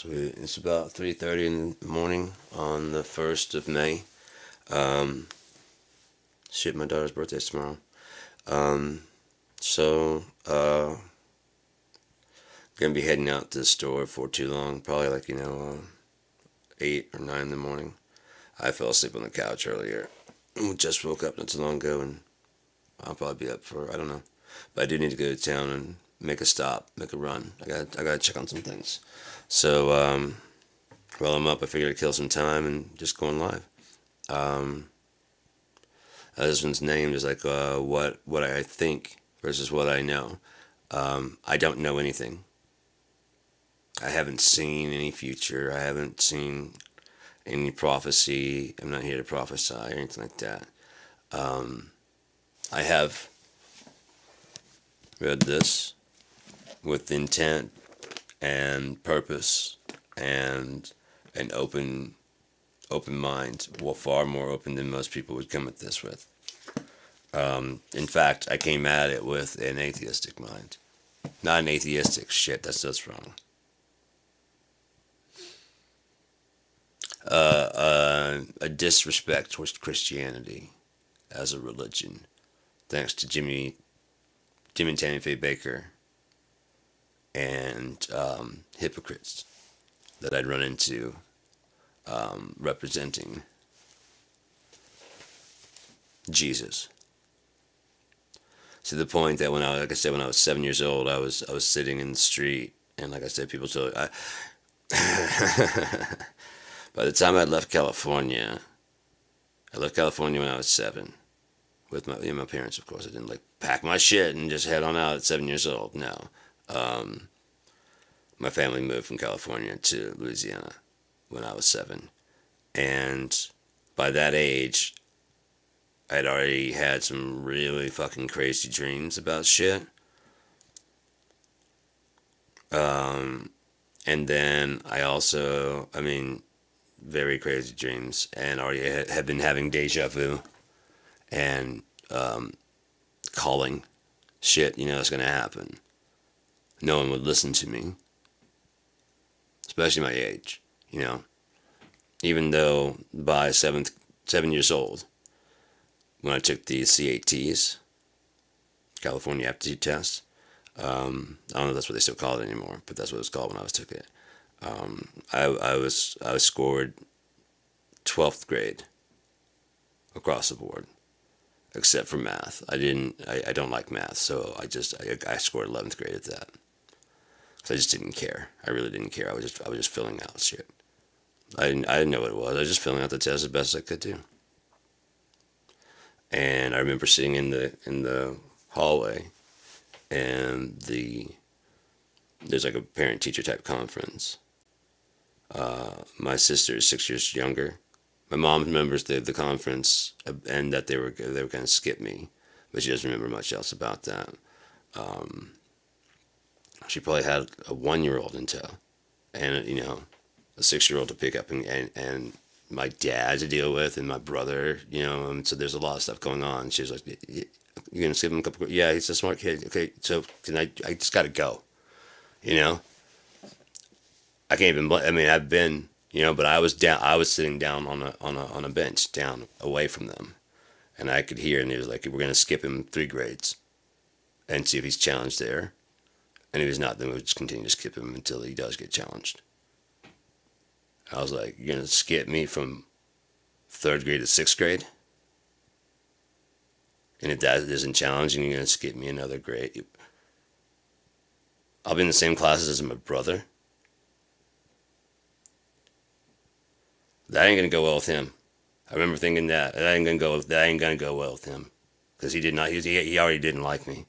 So it's about 3:30 in the morning on the 1st of May. Um, Shit, my daughter's birthday's tomorrow. Um, so, gonna be heading out to the store for too long. Probably like, 8 or 9 in the morning. I fell asleep on the couch earlier. Just woke up not too long ago, and I'll probably be up for, I don't know. But I do need to go to town and make a stop, make a run. I gotta check on some things. So, while I'm up, I figured I'd kill some time and just go on live. Um, this one's named is like what I think versus what I know. I don't know anything. I haven't seen any future. I haven't seen any prophecy. I'm not here to prophesy or anything like that. Um, I have read this with intent and purpose and an open mind, well, far more open than most people would come at this with. In fact, I came at it with an atheistic mind. Not an atheistic shit, that's wrong. A disrespect towards Christianity as a religion, thanks to Jim and Tammy Faye Baker and hypocrites that I'd run into representing Jesus. To the point that like I said, when I was 7 years old, I was sitting in the street, and like I said, people told. By the time I left California, I left California when I was 7, with my parents, of course. I didn't like pack my shit and just head on out at 7 years old. No, um, my family moved from California to Louisiana when I was 7, and by that age, I'd already had some really fucking crazy dreams about shit. Um, and then I mean, very crazy dreams, and already had been having deja vu and calling shit, it's gonna happen. No one would listen to me, especially my age, you know. Even though by 7 years old, when I took the CATs, California Aptitude Test. I don't know if that's what they still call it anymore, but that's what it was called when I was took it. I was scored 12th grade across the board, except for math. I don't like math, so I scored 11th grade at that. So I just didn't care. I really didn't care. I was just filling out shit. I didn't know what it was. I was just filling out the test as best as I could do. And I remember sitting in the hallway, and there's like a parent teacher type conference. My sister is 6 years younger. My mom remembers the conference, and that they were going to skip me, but she doesn't remember much else about that. Um, she probably had a 1 year old in tow, and a 6 year old to pick up, and my dad to deal with, and my brother, and so there's a lot of stuff going on. She was like, "You're gonna skip him a couple? Yeah, he's a smart kid. Okay, so can I just gotta go. You know, I can't even. I mean, I've been, but I was down. I was sitting down on a bench down away from them, and I could hear, and he was like, "We're gonna skip him 3 grades and see if he's challenged there, and if he's not, then we'll just continue to skip him until he does get challenged." I was like, "You're gonna skip me from 3rd grade to 6th grade, and if that isn't challenging, you're gonna skip me another grade. I'll be in the same classes as my brother. That ain't gonna go well with him." I remember thinking that ain't gonna go well with him, because he did not. He already didn't like me.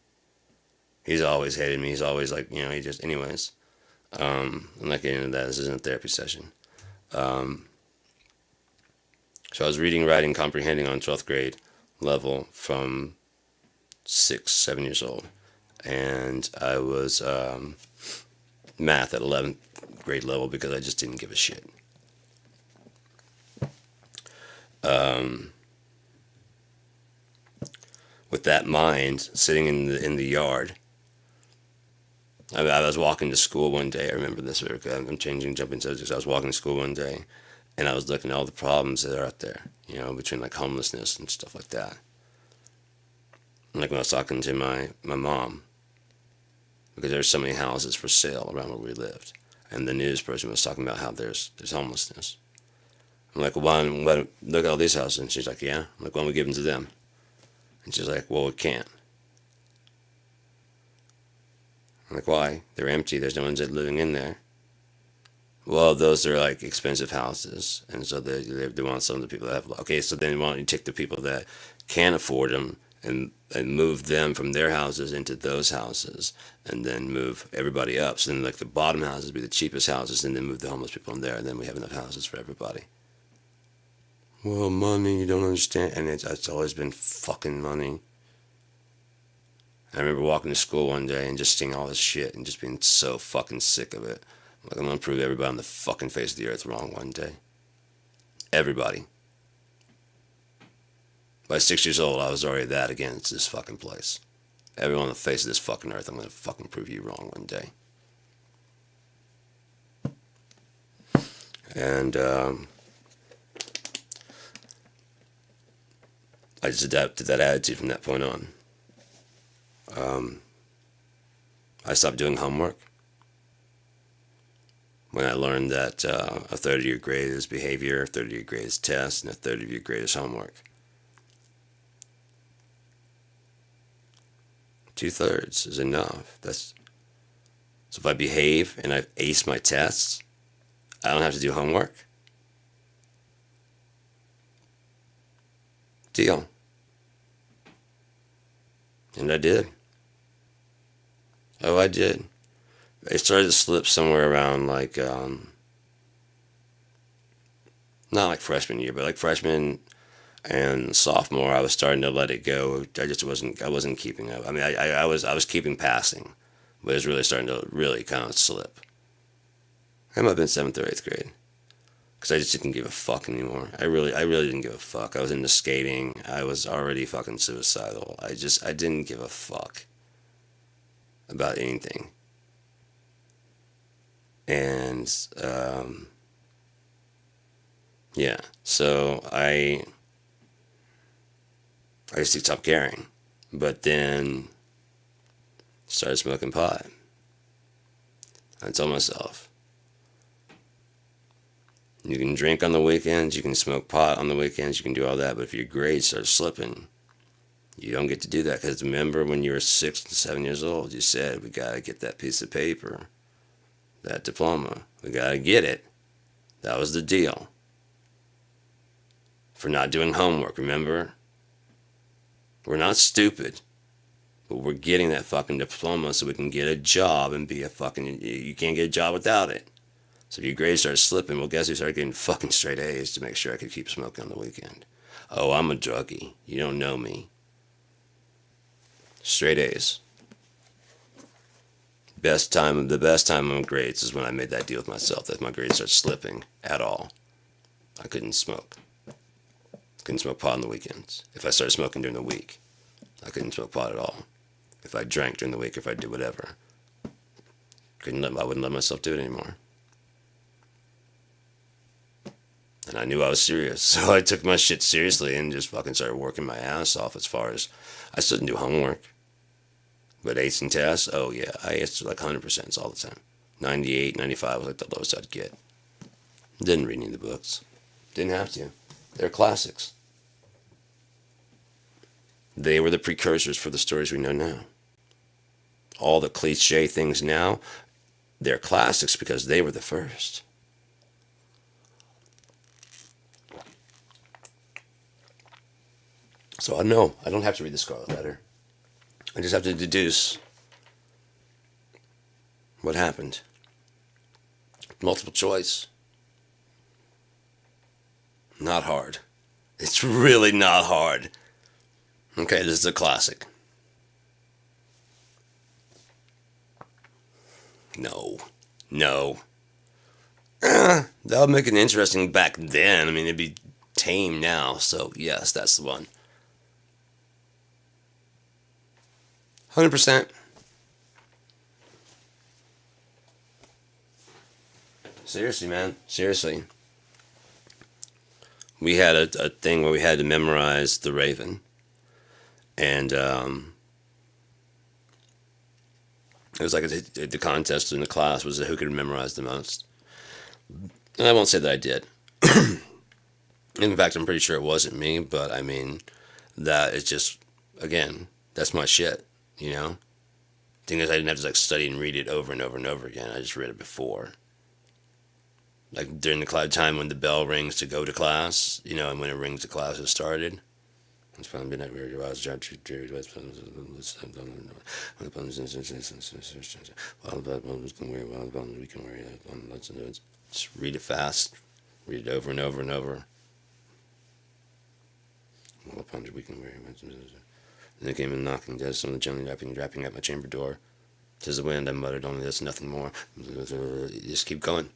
He's always hated me. He's always like, he just, anyways. I'm not getting into that. This isn't a therapy session. Um, so I was reading, writing, comprehending on 12th grade level from 6, 7 years old, and I was math at 11th grade level because I just didn't give a shit. Um, with that mind, sitting in the yard, I was walking to school one day. I remember this. I'm jumping subjects. I was walking to school one day, and I was looking at all the problems that are out there, between like homelessness and stuff like that. Like when I was talking to my mom, because there's so many houses for sale around where we lived, and the news person was talking about how there's loneliness. I'm like, well, look at all these houses, and she's like, yeah. I'm like, why don't we give them to them? And she's like, well, we can't. I'm like, why? They're empty. There's no one living in there. Well, those are like expensive houses, and so they want some of the people that have. Okay, so then why don't you take the people that can afford them and move them from their houses into those houses, and then move everybody up. So then, like the bottom houses be the cheapest houses, and then move the homeless people in there, and then we have enough houses for everybody. Well, money, you don't understand, and it's always been fucking money. I remember walking to school one day and just seeing all this shit and just being so fucking sick of it. Like, I'm gonna prove everybody on the fucking face of the earth wrong one day. Everybody. By 6 years old, I was already that against this fucking place. Everyone on the face of this fucking earth, I'm gonna fucking prove you wrong one day. And I just adapted that attitude from that point on. I stopped doing homework when I learned that a third of your grade is behavior, a third of your grade is tests, and a third of your grade is homework. 2/3 is enough. So if I behave and I ace my tests, I don't have to do homework. Deal. And I did. Oh, I did. It started to slip somewhere around like, not like freshman year, but like freshman and sophomore. I was starting to let it go. I wasn't keeping up. I mean, I was keeping passing, but it was really starting to really kind of slip. I might have been 7th or 8th grade, because I just didn't give a fuck anymore. I really didn't give a fuck. I was into skating. I was already fucking suicidal. I didn't give a fuck about anything. And yeah, so I just stopped caring, but then started smoking pot. I told myself, you can drink on the weekends, you can smoke pot on the weekends, you can do all that, but if your grades start slipping, you don't get to do that. Because remember when you were 6 and 7 years old, you said, we gotta get that piece of paper, that diploma, we gotta get it. That was the deal. For not doing homework, remember? We're not stupid, but we're getting that fucking diploma so we can get a job and be a fucking, you can't get a job without it. So if your grades start slipping, well, guess who started getting fucking straight A's to make sure I could keep smoking on the weekend? Oh, I'm a druggie. You don't know me. Straight A's. The best time on grades is when I made that deal with myself that if my grades start slipping at all, I couldn't smoke. Couldn't smoke pot on the weekends. If I started smoking during the week, I couldn't smoke pot at all. If I drank during the week, if I did whatever, I wouldn't let myself do it anymore. And I knew I was serious, so I took my shit seriously and just fucking started working my ass off. As far as, I still didn't do homework, but acing tests, oh yeah, I aced like 100% all the time. 98, 95 was like the lowest I'd get. Didn't read any of the books. Didn't have to. They're classics. They were the precursors for the stories we know now. All the cliche things now, they're classics because they were the first. So I know, I don't have to read the Scarlet Letter. I just have to deduce what happened. Multiple choice. Not hard. It's really not hard. Okay, this is a classic. No. That would make it interesting back then. I mean, it'd be tame now. So, yes, that's the one. 100%. Seriously, man. Seriously. We had a thing where we had to memorize The Raven. And it was like the contest in the class was who could memorize the most. And I won't say that I did. In fact, I'm pretty sure it wasn't me, but I mean, that is just, again, that's my shit, you know? Thing is, I didn't have to like study and read it over and over and over again. I just read it before. Like during the time when the bell rings to go to class, you know, and when it rings, the class has started. It's probably been that weird. I was trying to do just read it fast, read it over and over and over. And they came in knocking, does some of the gently rapping at my chamber door. Tis the wind, I muttered, only this, nothing more. Just keep going.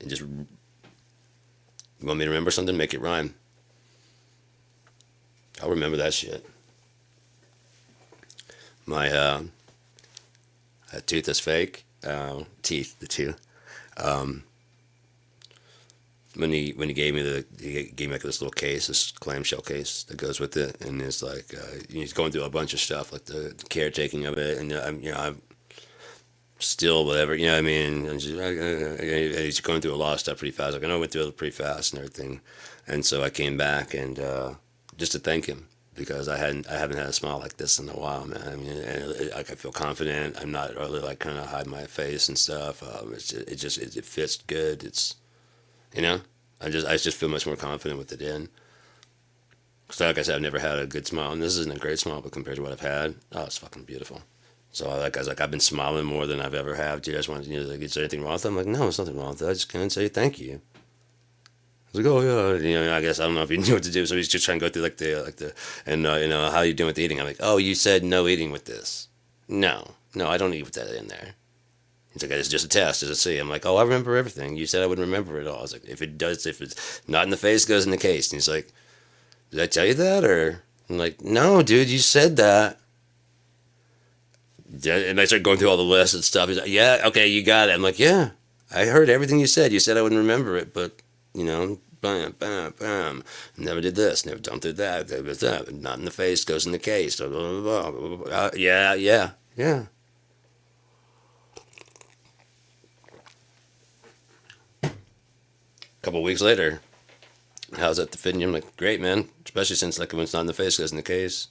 And just, you want me to remember something? Make it rhyme. I'll remember that shit. My tooth is fake. Teeth, the two. When he gave me like this little case, this clamshell case that goes with it, and it's like he's going through a bunch of stuff, like the caretaking of it, and I'm still whatever, you know what I mean. And he's going through a lot of stuff pretty fast. Like I know I went through it pretty fast and everything, and so I came back and just to thank him because I haven't had a smile like this in a while, man. I mean, like I feel confident. I'm not really like kind of hide my face and stuff. It fits good. It's you know, I just feel much more confident with it in. Cause like I said, I've never had a good smile, and this isn't a great smile, but compared to what I've had, oh, it's fucking beautiful. So like I was like, I've been smiling more than I've ever have. Do you guys want to, like, is there anything wrong with it? I'm like, no, there's nothing wrong with it. I just can't say thank you. I was like, oh yeah, I guess I don't know if he knew what to do, so he's just trying to go through and how you doing with the eating? I'm like, oh, you said no eating with this. No, I don't eat with that in there. He's like, it's just a test, it's a C. I'm like, oh, I remember everything. You said I would remember it all. I was like, if it's not in the face, it goes in the case. And he's like, did I tell you that? Or I'm like, no, dude, you said that. And I start going through all the lists and stuff. He's like, yeah, okay, you got it. I'm like, yeah, I heard everything you said. You said I wouldn't remember it, but, bam, bam, bam. Never did this, never done through that. Not in the face, goes in the case. Blah, blah, blah, blah, blah. Yeah. A couple weeks later, how's that the fit? I'm like, great, man. Especially since like when it's not in the face, it goes in the case.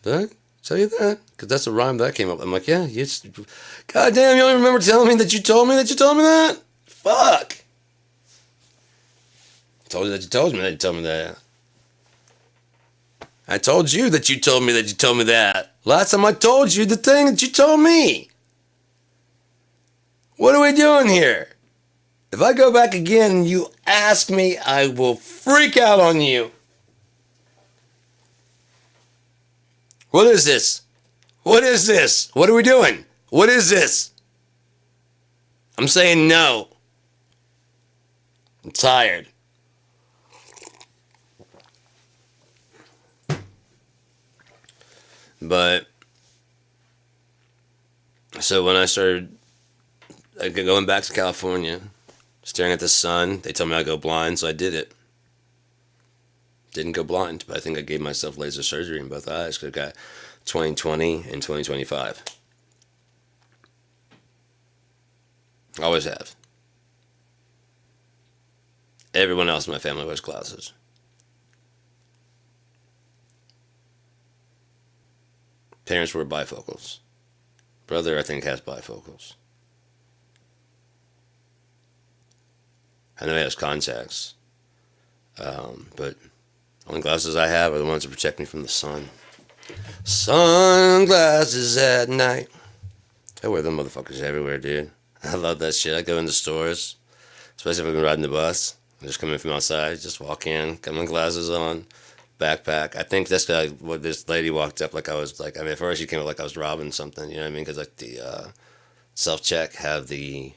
Did I tell you that? Because that's a rhyme that came up. I'm like, yeah, God damn, you don't even remember telling me that you told me that? Fuck. I told you that you told me that you told me that. I told you that you told me that you told me that. Last time I told you the thing that you told me. What are we doing here? If I go back again and you ask me, I will freak out on you. What is this? What is this? What are we doing? What is this? I'm saying no. I'm tired. But, so when I started going back to California, staring at the sun, they told me I'd go blind, so I did it. Didn't go blind, but I think I gave myself laser surgery in both eyes because I got 20/20 and 20/25. Always have. Everyone else in my family wears glasses. Parents wear bifocals. Brother, I think, has bifocals. I know he has contacts. But only glasses I have are the ones that protect me from the sun. Sunglasses at night. I wear them motherfuckers everywhere, dude. I love that shit. I go into stores, especially if I've been riding the bus. I just come in from outside, just walk in, got my glasses on, backpack. I think this guy, this lady walked up like I was like, I mean, at first she came up like I was robbing something, you know what I mean? Because like the self-check have the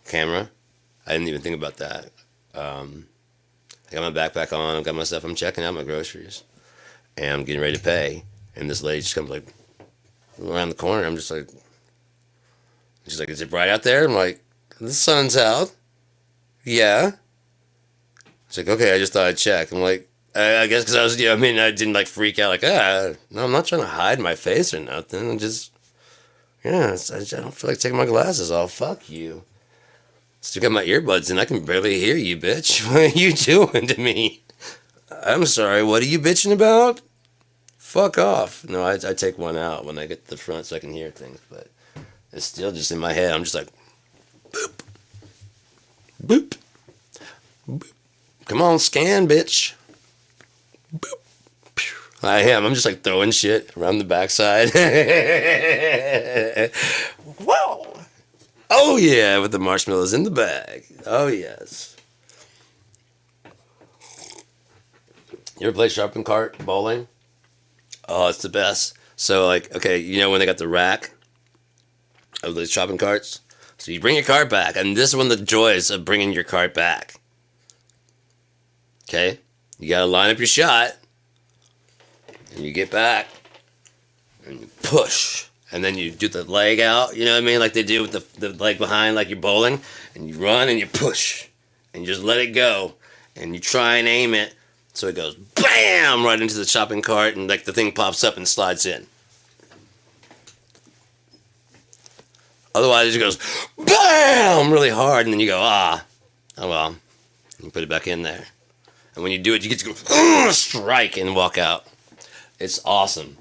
camera. I didn't even think about that. I got my backpack on, I've got my stuff, I'm checking out my groceries. And I'm getting ready to pay. And this lady just comes like around the corner. I'm just like, she's like, is it bright out there? I'm like, The sun's out. Yeah. It's like, okay, I just thought I'd check. I'm like, I guess because I was, I mean, I didn't like freak out, like, no, I'm not trying to hide my face or nothing. I'm just, I don't feel like taking my glasses off. Fuck you. Still got my earbuds in. I can barely hear you, bitch. What are you doing to me? I'm sorry. What are you bitching about? Fuck off. No, I take one out when I get to the front so I can hear things, but it's still just in my head. I'm just like, boop, boop, boop. Come on, scan, bitch. Boop. I am. I'm just like throwing shit around the backside. Whoa. Oh, yeah, with the marshmallows in the bag. Oh, yes. You ever play Sharpen Cart bowling? Oh, it's the best. So, like, okay, when they got the rack of the shopping carts? So you bring your cart back, and this is one of the joys of bringing your cart back. Okay? You gotta line up your shot, and you get back, and you push. And then you do the leg out, you know what I mean? Like they do with the leg behind, like you're bowling. And you run and you push. And you just let it go. And you try and aim it so it goes BAM! Right into the shopping cart. And like the thing pops up and slides in. Otherwise it goes BAM! Really hard. And then you go, oh well. You put it back in there. And when you do it, you get to go strike and walk out. It's awesome.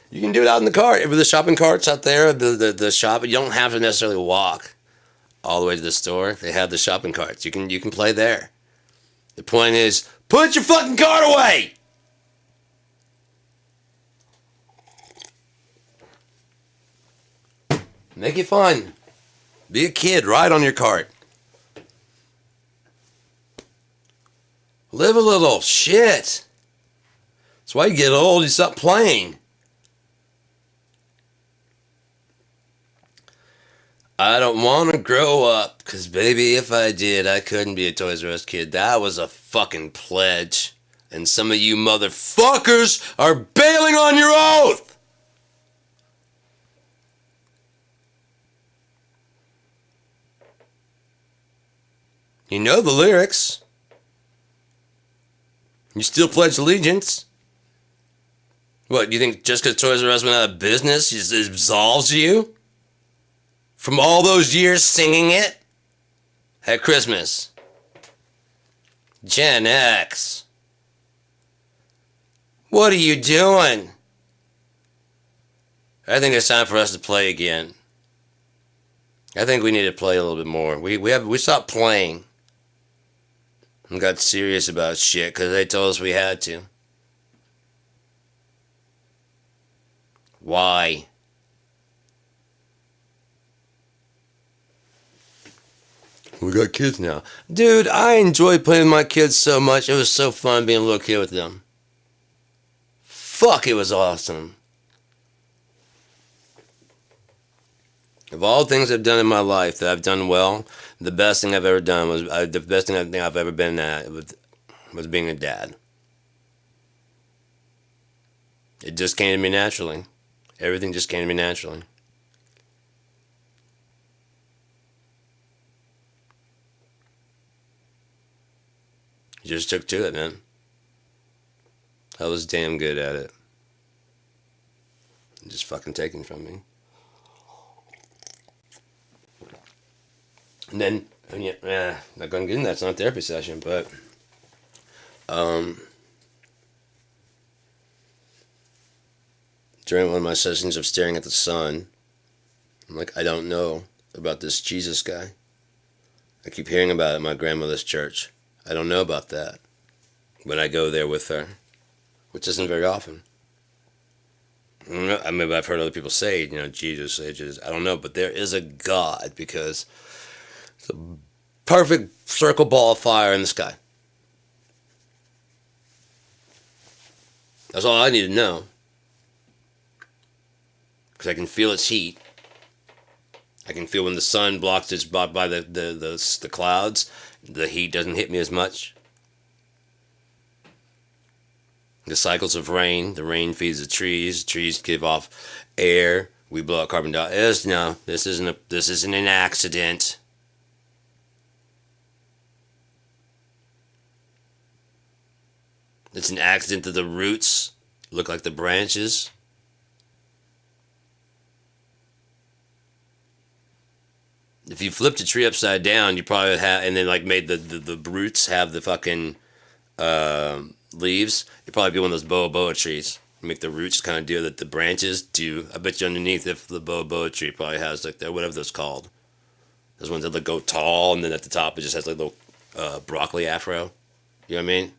You can do it out in the cart. If the shopping carts out there, the shop, you don't have to necessarily walk all the way to the store. They have the shopping carts. You can play there. The point is, put your fucking cart away! Make it fun. Be a kid. Ride on your cart. Live a little. Shit. That's why you get old. You stop playing. I don't want to grow up, because baby, if I did, I couldn't be a Toys R Us kid. That was a fucking pledge. And some of you motherfuckers are bailing on your oath! You know the lyrics. You still pledge allegiance. What, you think just because Toys R Us went out of business, it absolves you? From all those years singing it at Christmas. Gen X. What are you doing? I think it's time for us to play again. I think we need to play a little bit more. We stopped playing and got serious about shit because they told us we had to. Why? We got kids now. Dude, I enjoyed playing with my kids so much. It was so fun being a little kid with them. Fuck, it was awesome. Of all the things I've done in my life that I've done well, the best thing I've ever done was, the best thing I think I've ever been at was being a dad. It just came to me naturally. Everything just came to me naturally. Just took to it, man. I was damn good at it. Just fucking taken from me. And then, not gonna get in that. It's not a therapy session, but during one of my sessions of staring at the sun, I'm like, I don't know about this Jesus guy. I keep hearing about it at my grandmother's church. I don't know about that when I go there with her, which isn't very often. I mean, I've heard other people say, Jesus. I don't know, but there is a God because it's a perfect circle ball of fire in the sky. That's all I need to know. Because I can feel its heat. I can feel when the sun blocks its by the clouds, the heat doesn't hit me as much. The cycles of rain, the rain feeds the trees give off air, we blow out carbon dioxide. No, this isn't an accident. It's an accident that the roots look like the branches. If you flipped a tree upside down, you probably have, and then like made the roots have the fucking leaves. You'd probably be one of those boa trees. You make the roots kind of do that the branches do. I bet you underneath, if the boa tree probably has like that, whatever that's called. Those ones that like go tall, and then at the top it just has like a little broccoli afro. You know what I mean?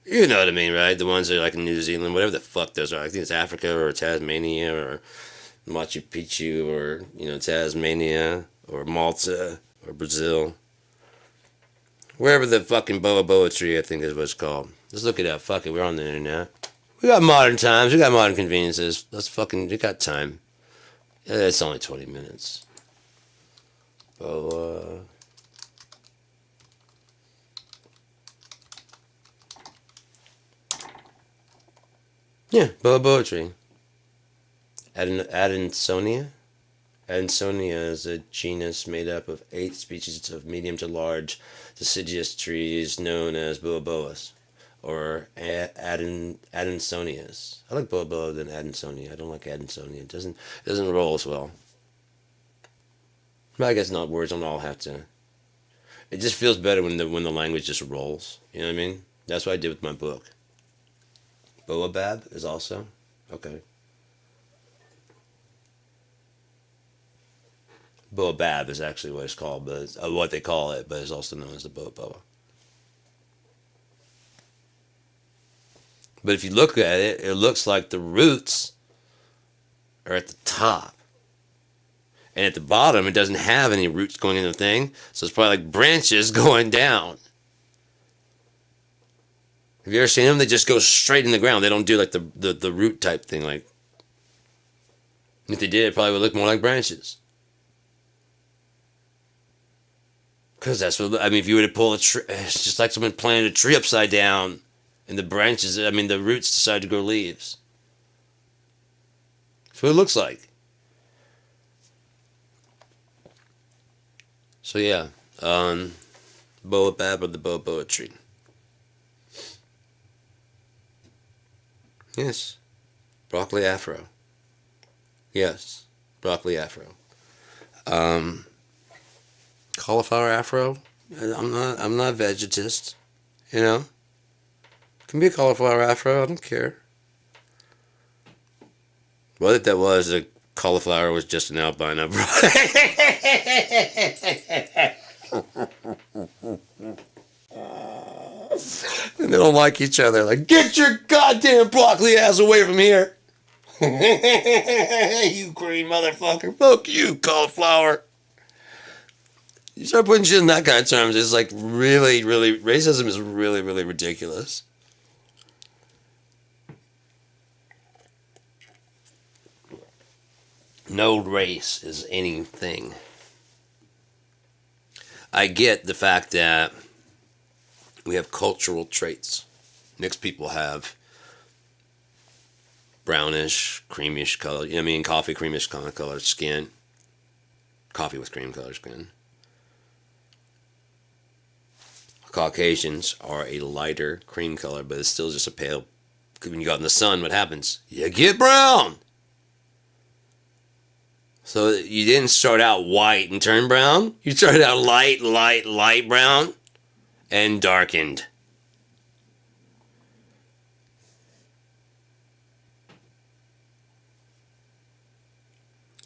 You know what I mean, right? The ones that are like in New Zealand, whatever the fuck those are. I think it's Africa or Tasmania or Machu Picchu or, Tasmania or Malta or Brazil. Wherever the fucking boa tree, I think is what it's called. Let's look it up. Fuck it, we're on the internet. We got modern times. We got modern conveniences. We got time. Yeah, it's only 20 minutes. Boa. Yeah, boa tree. Adansonia? Adansonia is a genus made up of 8 species of medium to large deciduous trees known as boas, or Adansonias. I like boa than Adansonia. I don't like Adansonia. It doesn't roll as well. But I guess not words don't all have to. It just feels better when the language just rolls. You know what I mean? That's what I did with my book. Boabab is also okay. Boabab is actually what it's called, but it's, what they call it, but it's also known as the boa. But if you look at it, it looks like the roots are at the top. And at the bottom, it doesn't have any roots going in the thing, so it's probably like branches going down. Have you ever seen them? They just go straight in the ground. They don't do like the root type thing. Like, if they did, it probably would look more like branches. Because that's what, I mean, if you were to pull a tree, it's just like someone planted a tree upside down, and the branches, the roots decide to grow leaves. That's what it looks like. So yeah, boabab or the boa tree. Yes, broccoli afro. Yes, broccoli afro. Cauliflower afro. I'm not a vegetist. You know, can be a cauliflower afro. I don't care. What if that was a cauliflower was just an albino? And they don't like each other. Like, get your goddamn broccoli ass away from here. You green motherfucker. Fuck you, cauliflower. You start putting shit in that kind of terms, it's like really, really, racism is really, really ridiculous. No race is anything. I get the fact that we have cultural traits. Mixed people have brownish, creamish color. Coffee, creamish colored skin. Coffee with cream colored skin. Caucasians are a lighter cream color, but it's still just a pale. When you go out in the sun, what happens? You get brown. So you didn't start out white and turn brown. You started out light brown and darkened.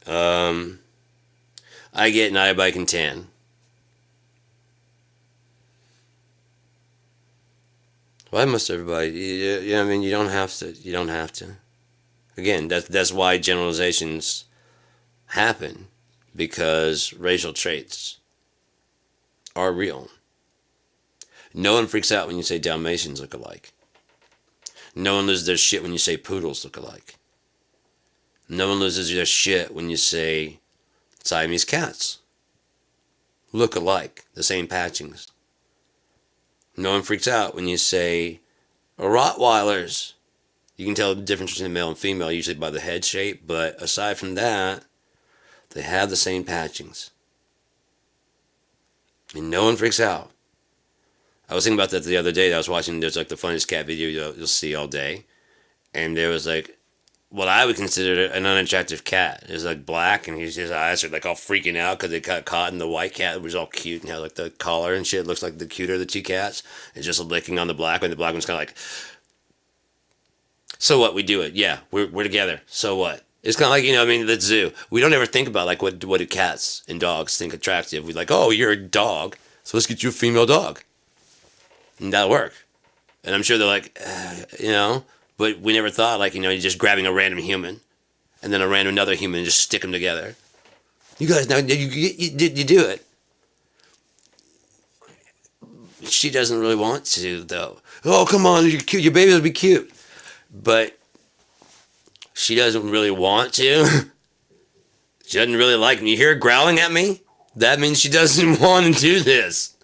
I get an bike and tan. Why must everybody? You don't have to. You don't have to. Again, that's why generalizations happen, because racial traits are real. No one freaks out when you say Dalmatians look alike. No one loses their shit when you say poodles look alike. No one loses their shit when you say Siamese cats look alike, the same patchings. No one freaks out when you say Rottweilers. You can tell the difference between male and female usually by the head shape, but aside from that, they have the same patchings. And no one freaks out I was thinking about that the other day. I was watching. There's like the funniest cat video you'll see all day, and there was like what I would consider an unattractive cat. It's like black, and his eyes are like all freaking out because they got caught. And the white cat was all cute and had like the collar and shit. Looks like the cuter of the two cats. It's just licking on the black one. The black one's kind of like, so what? We do it. Yeah, we're together. So what? It's kind of like, I mean, the zoo. We don't ever think about like what do cats and dogs think attractive. We like, oh, you're a dog, so let's get you a female dog, and that'll work. And I'm sure they're like, but we never thought like, you're just grabbing a random human, and then a random another human and just stick them together. You guys, now you do it. She doesn't really want to though. Oh, come on, you're cute. Your baby will be cute, but she doesn't really want to. She doesn't really like me. You hear her growling at me? That means she doesn't want to do this.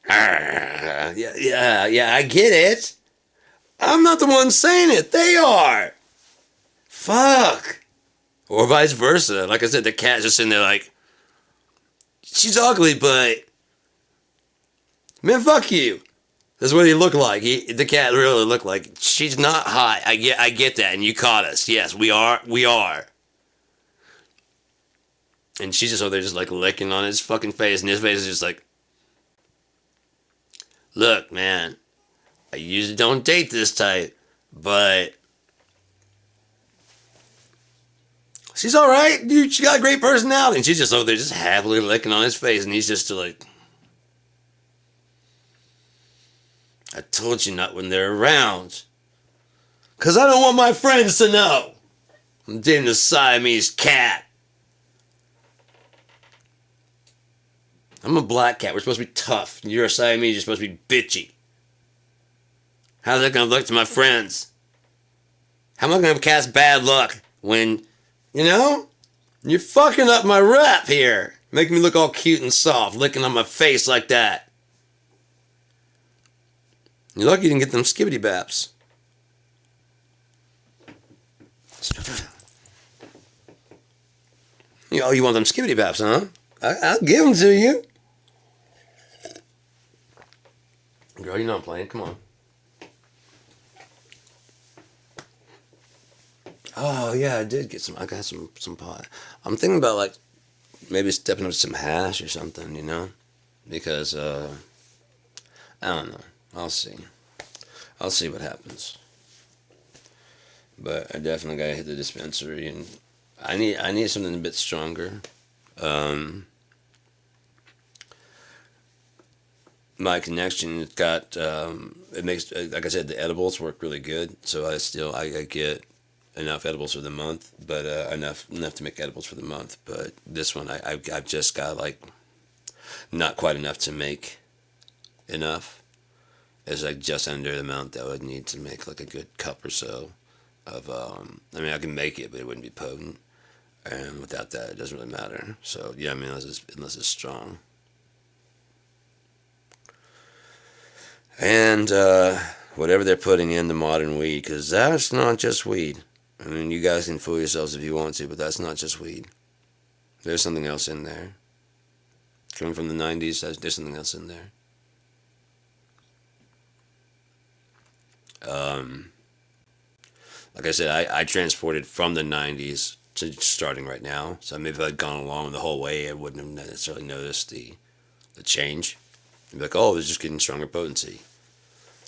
Yeah, I get it. I'm not the one saying it. They are. Fuck. Or vice versa. Like I said, the cat's just sitting there like, she's ugly, but man, fuck you. That's what he looked like. The cat really looked like. She's not hot. I get that, and you caught us. Yes, we are. And she's just over there, just like licking on his fucking face, and his face is just like, look, man, I usually don't date this type, but she's all right, dude. She got a great personality, and she's just over there, just happily licking on his face, and he's just like, I told you not when they're around. Because I don't want my friends to know. I'm dating a Siamese cat. I'm a black cat. We're supposed to be tough. You're a Siamese. You're supposed to be bitchy. How's that going to look to my friends? How am I going to cast bad luck when, you're fucking up my rep here. Making me look all cute and soft, licking on my face like that. You're lucky you didn't get them skibbity baps. You want them skibbity baps, huh? I'll give them to you. Girl, you're not playing. Come on. Oh, yeah, I did get some. I got some pot. I'm thinking about, like, maybe stepping up some hash or something, Because, I don't know. I'll see. I'll see what happens. But I definitely gotta hit the dispensary, and I need something a bit stronger. My connection got it makes, like I said, the edibles work really good. So I get enough edibles for the month, but enough to make edibles for the month. But this one I've just got like not quite enough to make enough. It's like just under the amount that I would need to make like a good cup or so of, I can make it, but it wouldn't be potent. And without that, it doesn't really matter. So, yeah, unless it's strong. And whatever they're putting in the modern weed, because that's not just weed. I mean, you guys can fool yourselves if you want to, but that's not just weed. There's something else in there. Coming from the 90s, there's something else in there. Like I said, I transported from the 90s to starting right now. So maybe if I'd gone along the whole way, I wouldn't have necessarily noticed the change. I'd be like, oh, it's just getting stronger potency.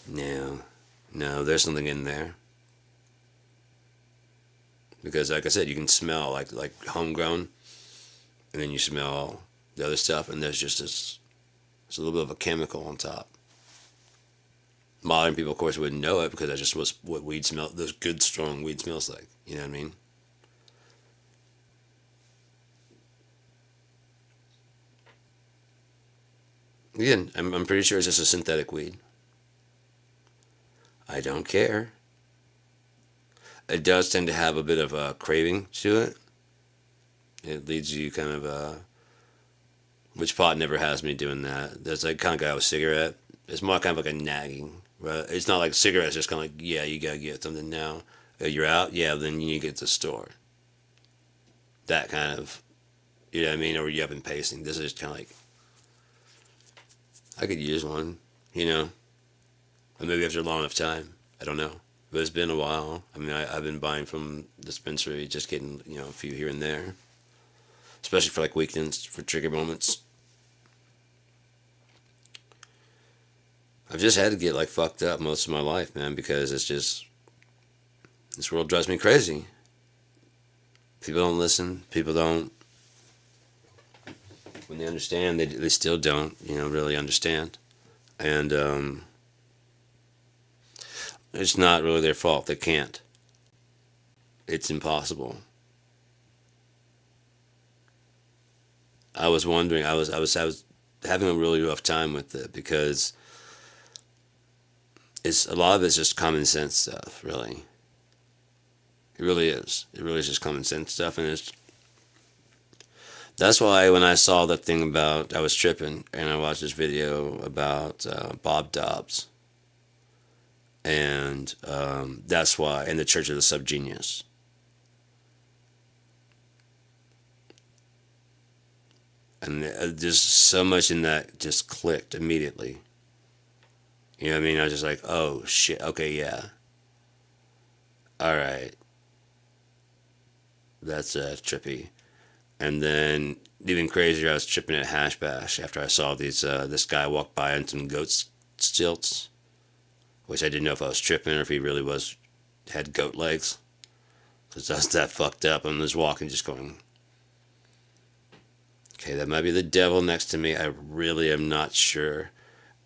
No, there's something in there. Because like I said, you can smell like homegrown, and then you smell the other stuff, and there's just it's a little bit of a chemical on top. Modern people, of course, wouldn't know it because that's just what weed smell. Those good, strong weed smells like. You know what I mean? Again, I'm pretty sure it's just a synthetic weed. I don't care. It does tend to have a bit of a craving to it. It leads you kind of which pot never has me doing that. That's like kind of guy with cigarette. It's more kind of like a nagging. Right? It's not like cigarettes, just kind of like, yeah, you gotta get something now. You're out? Yeah, then you need to get to the store. That kind of, you know what I mean? Or you up and pacing. This is kind of like, I could use one. you know, or maybe after a long enough time. I don't know. But it's been a while. I mean, I've been buying from the dispensary, just getting, a few here and there, especially for like weekends, for trigger moments. I've just had to get like fucked up most of my life, man, because it's just, this world drives me crazy. People don't listen. People don't, when they understand, they still don't, really understand. And it's not really their fault. They can't. It's impossible. I was wondering. I was having a really rough time with it because it's a lot of it's just common sense stuff. Really, it really is. It really is just common sense stuff, and that's why when I saw that thing about I was tripping and I watched this video about Bob Dobbs, and that's why, in the Church of the Subgenius. And there's so much in that just clicked immediately. You know what I mean? I was just like, oh shit, okay, yeah. All right. That's trippy. And then even crazier, I was tripping at Hash Bash after I saw this guy walk by on some goat stilts, which I didn't know if I was tripping or if he really had goat legs. Because I was that fucked up and was walking just going, okay, that might be the devil next to me. I really am not sure.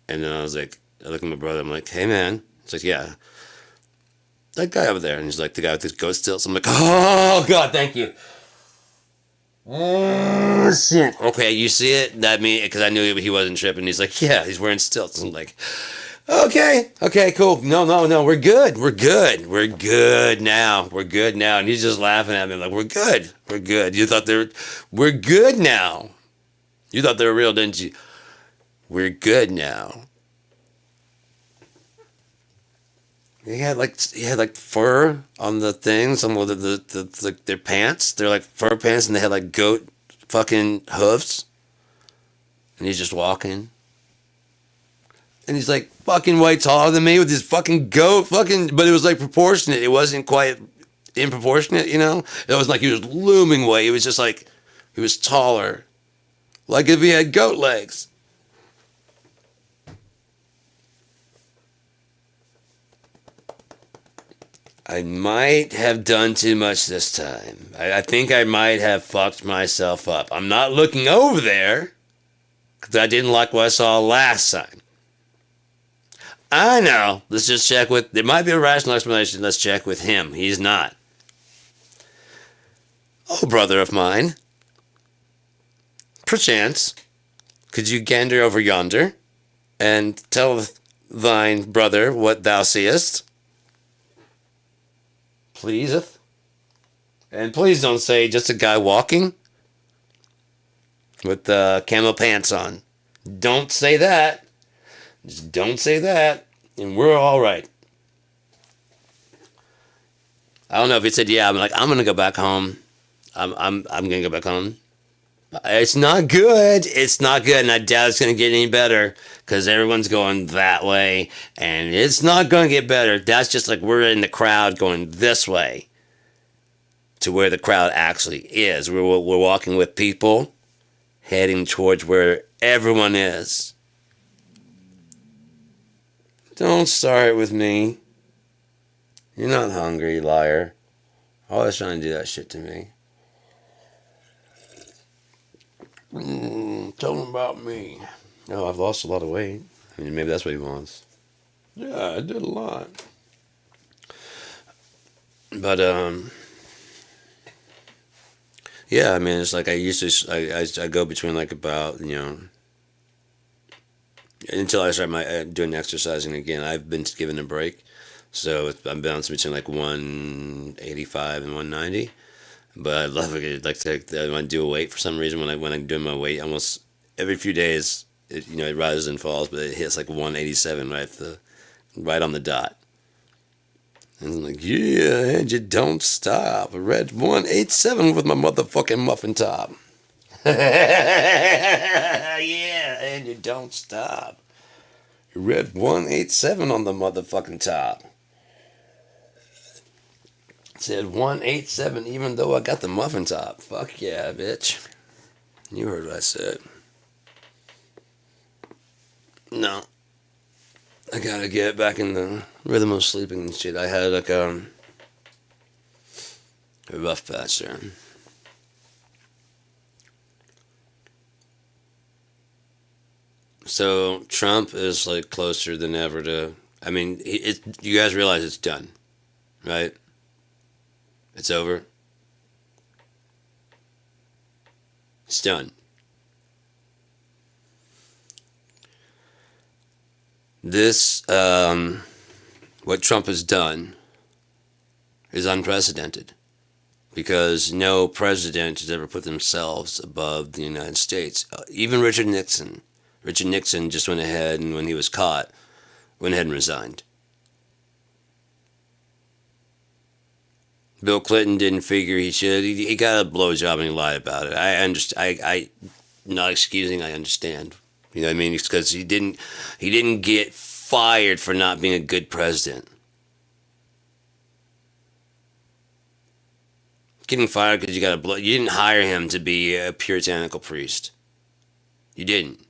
And then I look at my brother. I'm like, hey, man. He's like, yeah, that guy over there. And he's like, the guy with his goat stilts. I'm like, oh, God, thank you. Oh, shit. Okay, you see it? That mean, because I knew he wasn't tripping. He's like, yeah, he's wearing stilts. I'm like, okay, cool. No, we're good. We're good now. And he's just laughing at me like, we're good. We're good now. You thought they were real, didn't you? We're good now. He had like fur on the things, on their pants. They're like fur pants, and they had like goat fucking hoofs. And he's just walking. And he's like fucking way taller than me with his fucking goat but it was like proportionate. It wasn't quite improportionate, It was like he was looming way. It was just like he was taller. Like if he had goat legs. I might have done too much this time. I think I might have fucked myself up. I'm not looking over there because I didn't like what I saw last time. I know. Let's just check with... There might be a rational explanation. Let's check with him. He's not. Oh, brother of mine. Perchance, could you gander over yonder and tell thine brother what thou seest? Pleaseth. And please don't say just a guy walking with camo pants on. Don't say that. Just don't say that, and we're all right. I don't know if he said, yeah, I'm gonna go back home. I'm gonna go back home. It's not good. And I doubt it's gonna get any better because everyone's going that way, and it's not gonna get better. That's just like we're in the crowd going this way to where the crowd actually is. We're walking with people heading towards where everyone is. Don't start with me. You're not hungry, you liar. Always trying to do that shit to me. Tell him about me. No, I've lost a lot of weight. I mean, maybe that's what he wants. Yeah, I did a lot. But, yeah, I mean, it's like I used to, I go between like about, until I start doing exercising again. I've been given a break, so I'm bouncing between like 185 and 190. But I love it. Like I want to do a weight for some reason. When I'm doing my weight, almost every few days, it rises and falls, but it hits like 187 right on the dot. And I'm like, yeah, and you don't stop. I read 187 with my motherfucking muffin top. Yeah, and you don't stop. You read 187 on the motherfucking top. It said 187 even though I got the muffin top. Fuck yeah, bitch. You heard what I said. No. I gotta get back in the rhythm of sleeping and shit. I had like a rough patch there. So Trump is like closer than ever to. I mean, you guys realize it's done, right? It's over. It's done. This, what Trump has done is unprecedented because no president has ever put themselves above the United States. Even Richard Nixon. Richard Nixon just went ahead and when he was caught, went ahead and resigned. Bill Clinton didn't figure he should. He got a blowjob and he lied about it. I understand. Not excusing. I understand. You know what I mean? It's because he didn't get fired for not being a good president. Getting fired because you got a blow. You didn't hire him to be a puritanical priest. You didn't.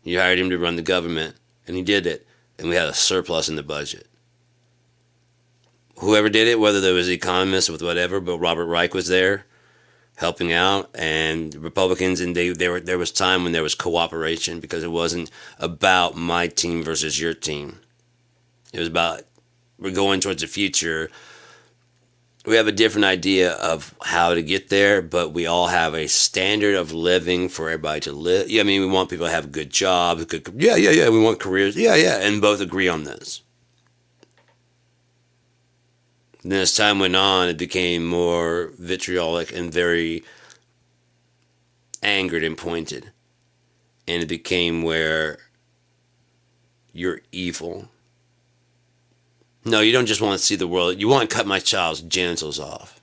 You hired him to run the government, and he did it, and we had a surplus in the budget. Whoever did it, whether there was economists with whatever, but Robert Reich was there helping out, and Republicans, and there was time when there was cooperation because it wasn't about my team versus your team. It was about we're going towards the future. We have a different idea of how to get there, but we all have a standard of living for everybody to live. Yeah, I mean, we want people to have good jobs, yeah. We want careers, yeah, and both agree on this. And then as time went on, it became more vitriolic and very angered and pointed. And it became where you're evil. No, you don't just want to see the world. You want to cut my child's genitals off.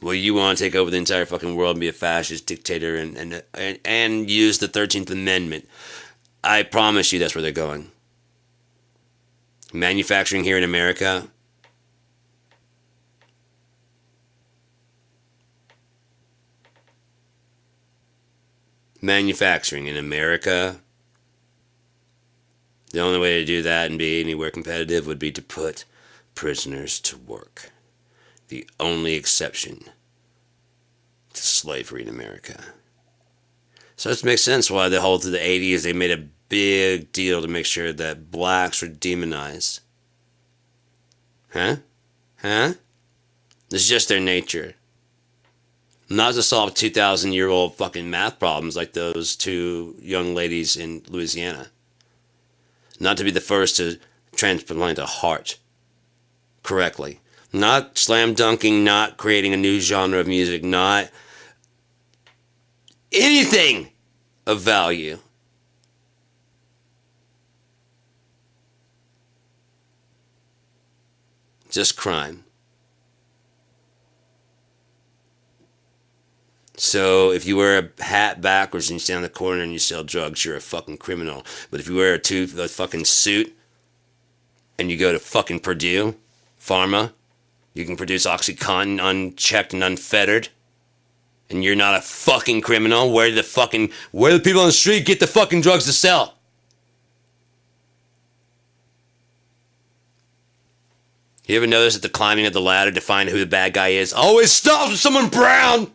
Well, you want to take over the entire fucking world and be a fascist dictator and use the 13th Amendment. I promise you that's where they're going. Manufacturing here in America. Manufacturing in America. The only way to do that and be anywhere competitive would be to put prisoners to work. The only exception to slavery in America. So it makes sense why the whole through the 80s they made a big deal to make sure that blacks were demonized. Huh? It's just their nature. Not to solve 2,000-year-old fucking math problems like those two young ladies in Louisiana. Not to be the first to transplant a heart correctly. Not slam dunking, not creating a new genre of music, not anything of value. Just crime. So if you wear a hat backwards and you stand on the corner and you sell drugs, you're a fucking criminal. But if you wear a fucking suit and you go to fucking Purdue Pharma, you can produce OxyContin unchecked and unfettered, and you're not a fucking criminal. Where the people on the street get the fucking drugs to sell? You ever notice that the climbing of the ladder to find who the bad guy is always stops with someone brown?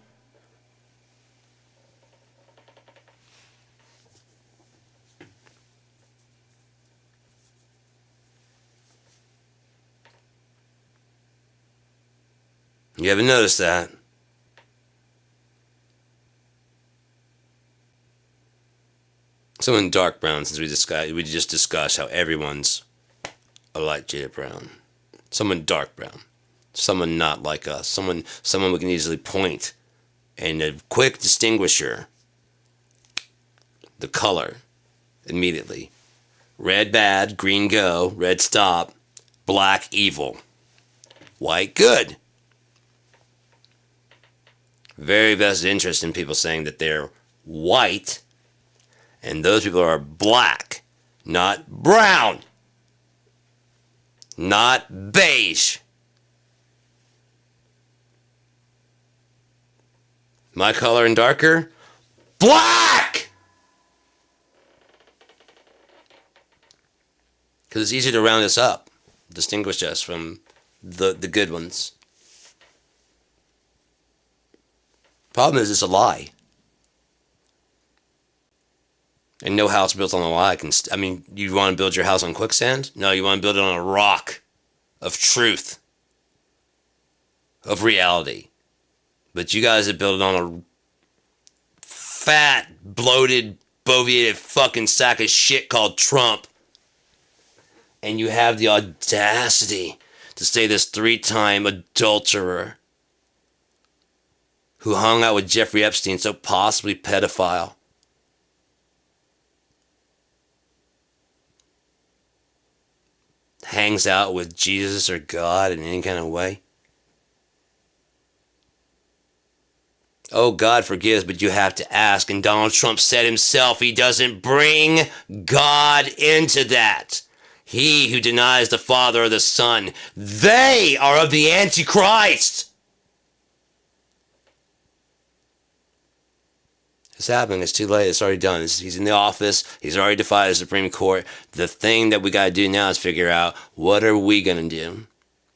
You ever noticed that? Someone dark brown, since we just discussed how everyone's a light jaded brown. Someone dark brown. Someone not like us. Someone we can easily point. And a quick distinguisher. The color. Immediately. Red bad, green go, red stop, black evil. White good. Very vested interest in people saying that they're white And those people are black, not brown, not beige. My color and darker, black! Because it's easier to round us up, distinguish us from the good ones. Problem is, it's a lie. And no house built on a lie you want to build your house on quicksand? No, you want to build it on a rock of truth, of reality. But you guys have built it on a fat, bloated, boviated fucking sack of shit called Trump. And you have the audacity to say this 3-time adulterer who hung out with Jeffrey Epstein, so possibly pedophile, hangs out with Jesus or God in any kind of way. Oh, God forgives, but you have to ask. And Donald Trump said himself he doesn't bring God into that. He who denies the Father or the Son, they are of the Antichrist. It's happening. It's too late. It's already done. He's in the office. He's already defied the Supreme Court. The thing that we got to do now is figure out, what are we going to do?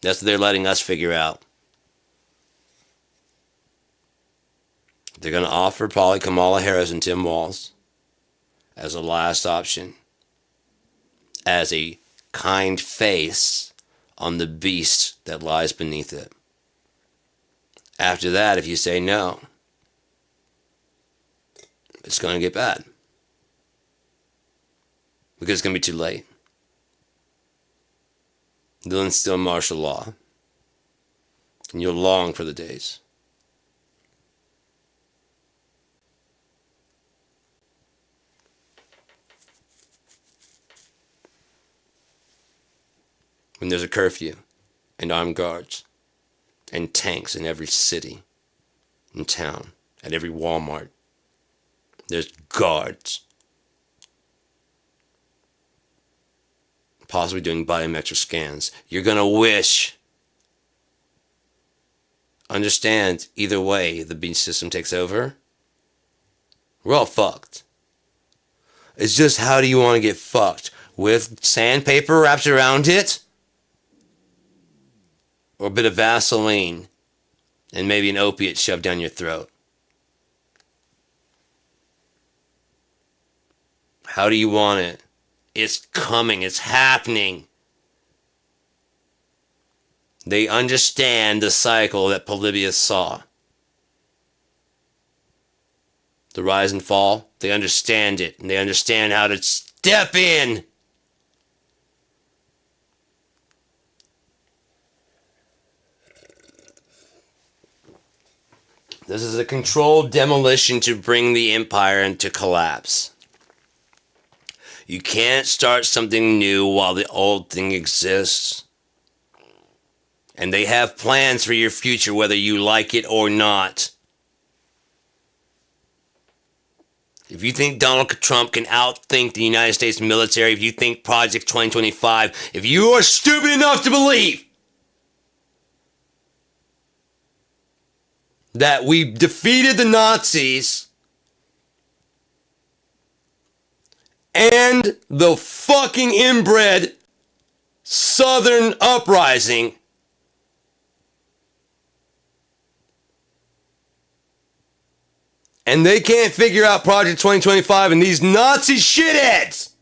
That's what they're letting us figure out. They're going to offer probably Kamala Harris and Tim Walz as a last option, as a kind face on the beast that lies beneath it. After that, if you say no, it's going to get bad. Because it's going to be too late. They'll instill martial law. And you'll long for the days when there's a curfew and armed guards and tanks in every city and town, at every Walmart. There's guards. Possibly doing biometric scans. You're going to wish. Understand, either way the beast system takes over, we're all fucked. It's just, how do you want to get fucked? With sandpaper wrapped around it? Or a bit of Vaseline and maybe an opiate shoved down your throat? How do you want it? It's coming. It's happening. They understand the cycle that Polybius saw. The rise and fall. They understand it. And they understand how to step in. This is a controlled demolition to bring the empire into collapse. You can't start something new while the old thing exists. And they have plans for your future, whether you like it or not. If you think Donald Trump can outthink the United States military, if you think Project 2025, if you are stupid enough to believe that we defeated the Nazis and the fucking inbred Southern uprising, and they can't figure out Project 2025 and these Nazi shitheads,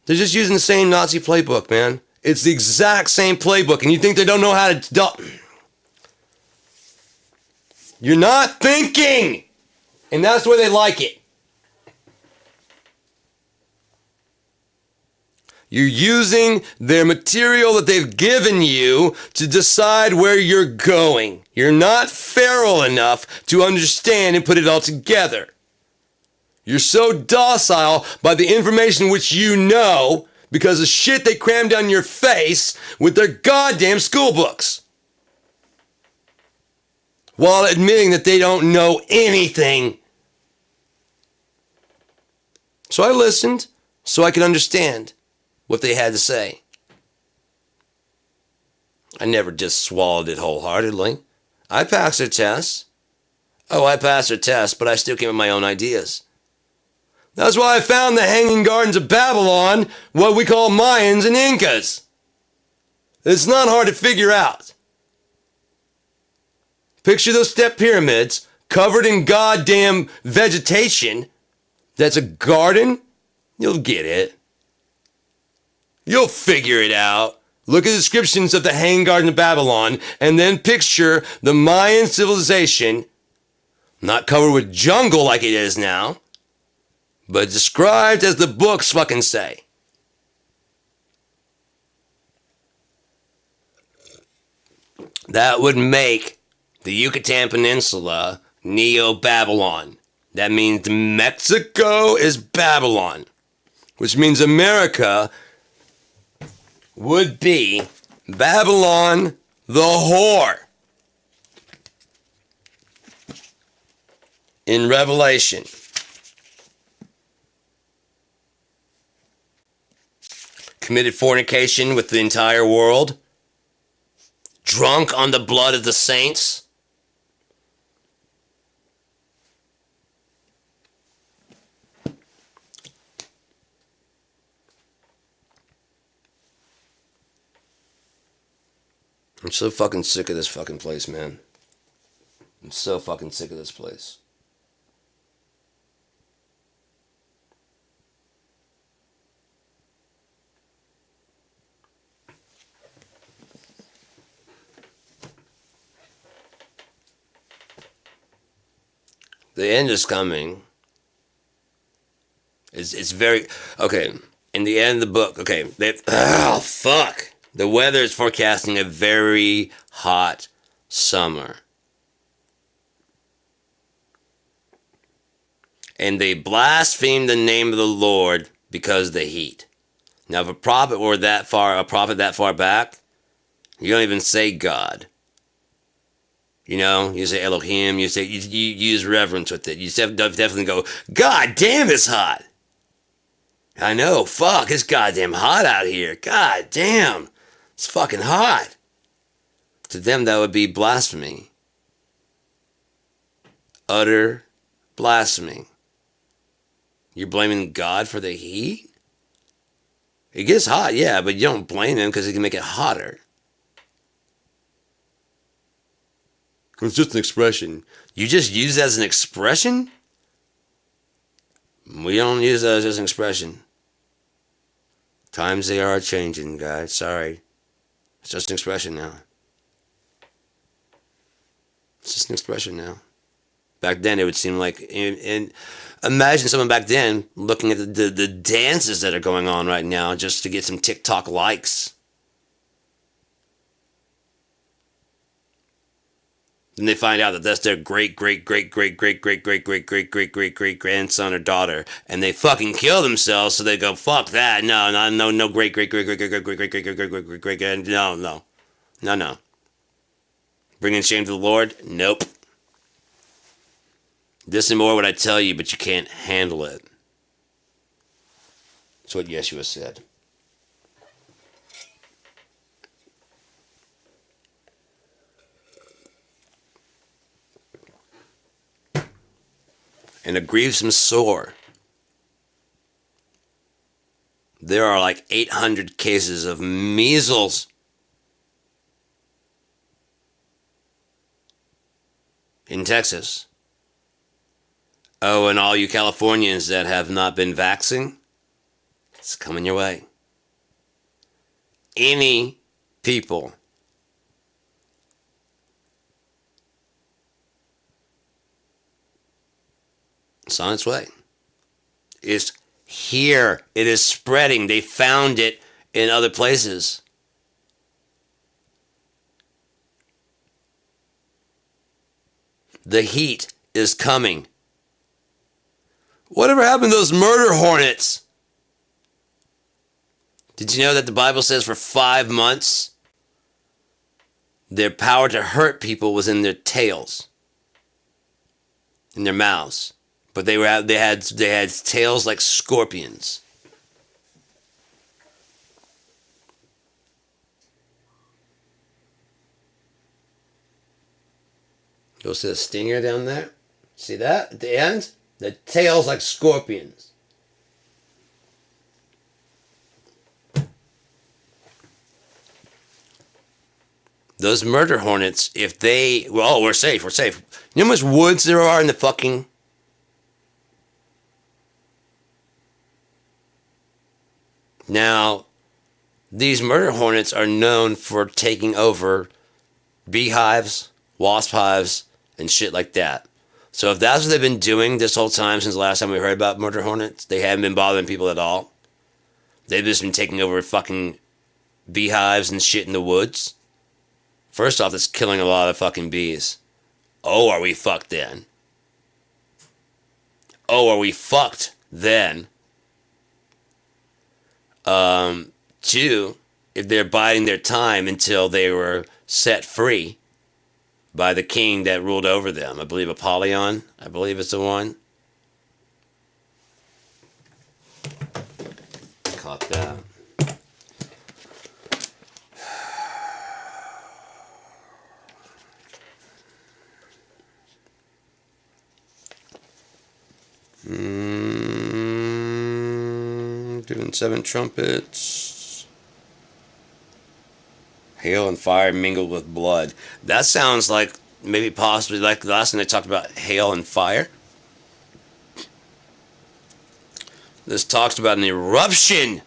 they're just using the same Nazi playbook, man. It's the exact same playbook, and you think they don't know how to You're not thinking, and that's the way they like it. You're using their material that they've given you to decide where you're going. You're not feral enough to understand and put it all together. You're so docile by the information which you know because of shit they cram down your face with their goddamn school books, while admitting that they don't know anything So I listened so I could understand what they had to say. I never just swallowed it wholeheartedly. I passed their tests. Oh, I passed their tests, but I still came with my own ideas. That's why I found the Hanging Gardens of Babylon, what we call Mayans and Incas. It's not hard to figure out. Picture those step pyramids covered in goddamn vegetation. That's a garden? You'll get it. You'll figure it out. Look at the descriptions of the Hanging Garden of Babylon and then picture the Mayan civilization, not covered with jungle like it is now, but described as the books fucking say. That would make the Yucatan Peninsula Neo-Babylon. That means Mexico is Babylon, which means America would be Babylon the whore. In Revelation. Committed fornication with the entire world. Drunk on the blood of the saints. I'm so fucking sick of this fucking place, man. I'm so fucking sick of this place. The end is coming. It's very... Okay, in the end of the book, okay, oh, fuck. The weather is forecasting a very hot summer. And they blaspheme the name of the Lord because of the heat. Now, if a prophet that far back, you don't even say God. You know, you say Elohim, you use reverence with it. You definitely go, God damn, it's hot. I know, fuck, it's goddamn hot out here. God damn, it's fucking hot. To them, that would be blasphemy. Utter blasphemy. You're blaming God for the heat? It gets hot, yeah, but you don't blame him because he can make it hotter. It's just an expression. You just use that as an expression? We don't use that as an expression. Times they are changing, guys. Sorry. It's just an expression now. It's just an expression now. Back then, it would seem like... And imagine someone back then looking at the dances that are going on right now just to get some TikTok likes. Then they find out that that's their great grandson or daughter, and they fucking kill themselves. So they go, "Fuck that! No, great, no. Bringing shame to the Lord? Nope. This and more would I tell you, but you can't handle it." That's what Yeshua said. And it grieves him sore. There are like 800 cases of measles in Texas. Oh, and all you Californians that have not been vaccinated, it's coming your way. Any people it's on its way. It's here. It is spreading. They found it in other places. The heat is coming. Whatever happened to those murder hornets? Did you know that the Bible says for 5 months, their power to hurt people was in their tails, in their mouths? but they had tails like scorpions. You'll see the stinger down there. See that at the end? The tails like scorpions. Those murder hornets, if they... Well, we're safe, we're safe. You know how much woods there are in the fucking... Now, these murder hornets are known for taking over beehives, wasp hives, and shit like that. So if that's what they've been doing this whole time since the last time we heard about murder hornets, they haven't been bothering people at all. They've just been taking over fucking beehives and shit in the woods. First off, it's killing a lot of fucking bees. Oh, are we fucked then? Oh, are we fucked then? Two, if they're biding their time until they were set free by the king that ruled over them. I believe Apollyon. I believe it's the one. Caught that. Doing 7 trumpets. Hail and fire mingled with blood. That sounds like maybe possibly like the last time they talked about hail and fire. This talks about an eruption.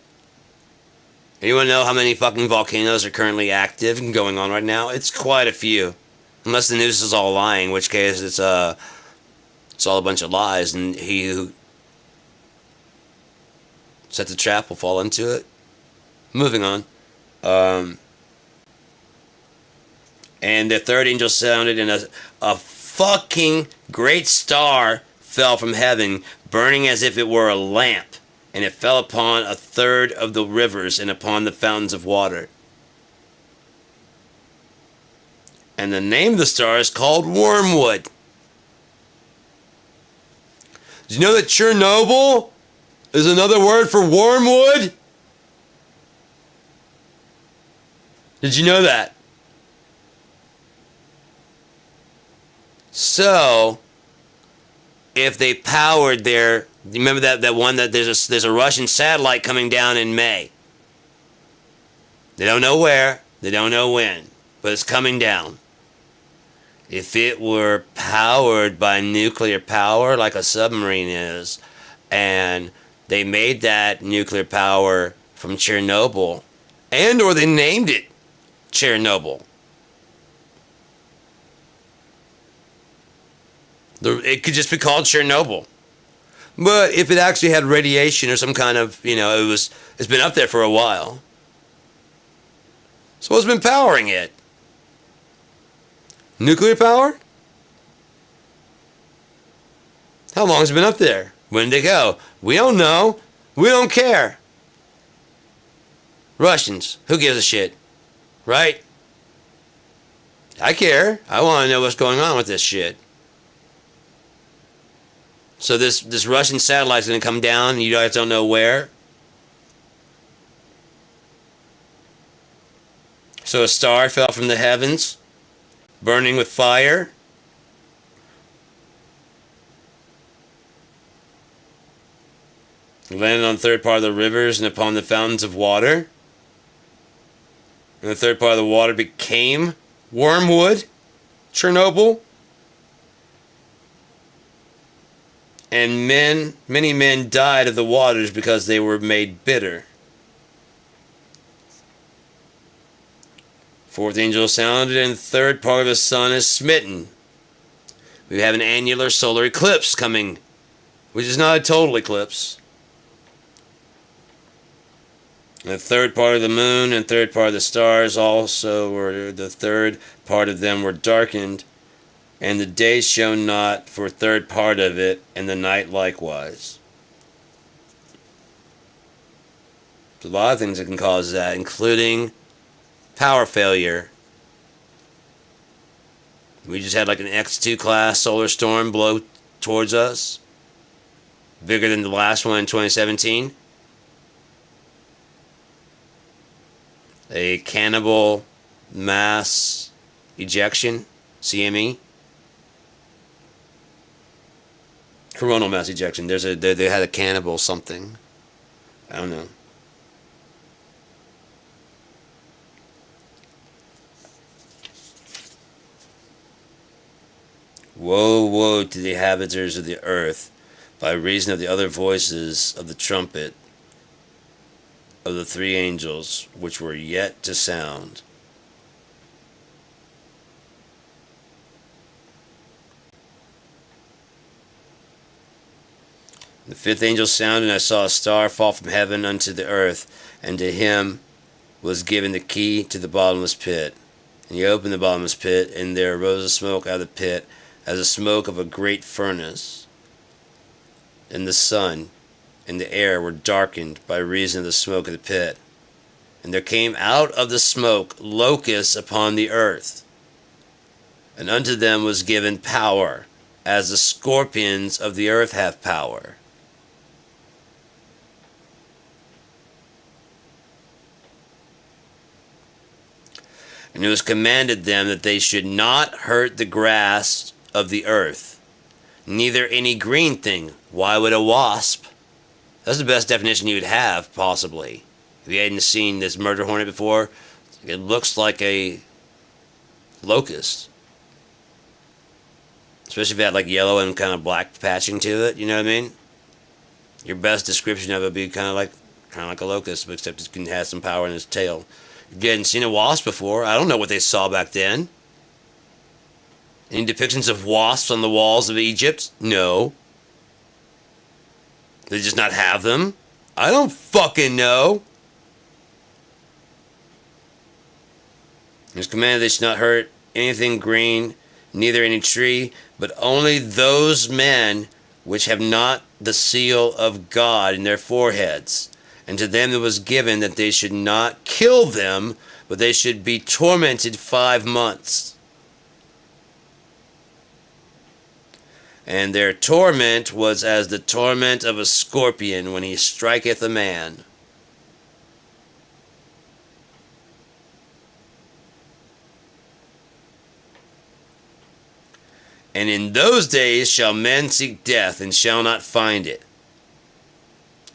Anyone know how many fucking volcanoes are currently active and going on right now? It's quite a few. Unless the news is all lying, in which case it's all a bunch of lies, and he who set the trap will fall into it. Moving on. And the third angel sounded, and a fucking great star fell from heaven, burning as if it were a lamp, and it fell upon a third of the rivers and upon the fountains of water. And the name of the star is called Wormwood. Did you know that Chernobyl is another word for wormwood? Did you know that? So, if they powered their... You remember that one that there's a Russian satellite coming down in May? They don't know where, they don't know when, but it's coming down. If it were powered by nuclear power like a submarine is, and they made that nuclear power from Chernobyl, and or they named it Chernobyl, it could just be called Chernobyl. But if it actually had radiation or some kind of, it's been up there for a while. So what's been powering it? Nuclear power? How long has it been up there? When did it go? We don't know. We don't care. Russians, who gives a shit? Right? I care. I want to know what's going on with this shit. So this Russian satellite's going to come down and you guys don't know where? So a star fell from the heavens, burning with fire. It landed on the third part of the rivers and upon the fountains of water. And the third part of the water became wormwood, Chernobyl. And many men died of the waters because they were made bitter. Fourth angel sounded, and the third part of the sun is smitten. We have an annular solar eclipse coming, which is not a total eclipse. And the third part of the moon and third part of the stars also were, the third part of them were darkened, and the day shone not for a third part of it, and the night likewise. There's a lot of things that can cause that, including power failure. We just had like an X2 class solar storm blow towards us. Bigger than the last one in 2017. A cannibal mass ejection, CME. Coronal mass ejection. They had a cannibal something. I don't know. Woe, woe to the inhabitants of the earth, by reason of the other voices of the trumpet of the three angels which were yet to sound. The fifth angel sounded, and I saw a star fall from heaven unto the earth, and to him was given the key to the bottomless pit. And he opened the bottomless pit, and there arose a smoke out of the pit, as the smoke of a great furnace. And the sun and the air were darkened by reason of the smoke of the pit. And there came out of the smoke locusts upon the earth. And unto them was given power, as the scorpions of the earth have power. And it was commanded them that they should not hurt the grass of the earth, neither any green thing. Why would a wasp? That's the best definition you would have, possibly. If you hadn't seen this murder hornet before, it looks like a locust. Especially if it had like yellow and kind of black patching to it, you know what I mean? Your best description of it would be kind of like a locust, except it can have some power in its tail. You hadn't seen a wasp before. I don't know what they saw back then. Any depictions of wasps on the walls of Egypt? No. They just not have them? I don't fucking know. It was commanded they should not hurt anything green, neither any tree, but only those men which have not the seal of God in their foreheads. And to them it was given that they should not kill them, but they should be tormented 5 months. And their torment was as the torment of a scorpion when he striketh a man. And in those days shall men seek death, and shall not find it,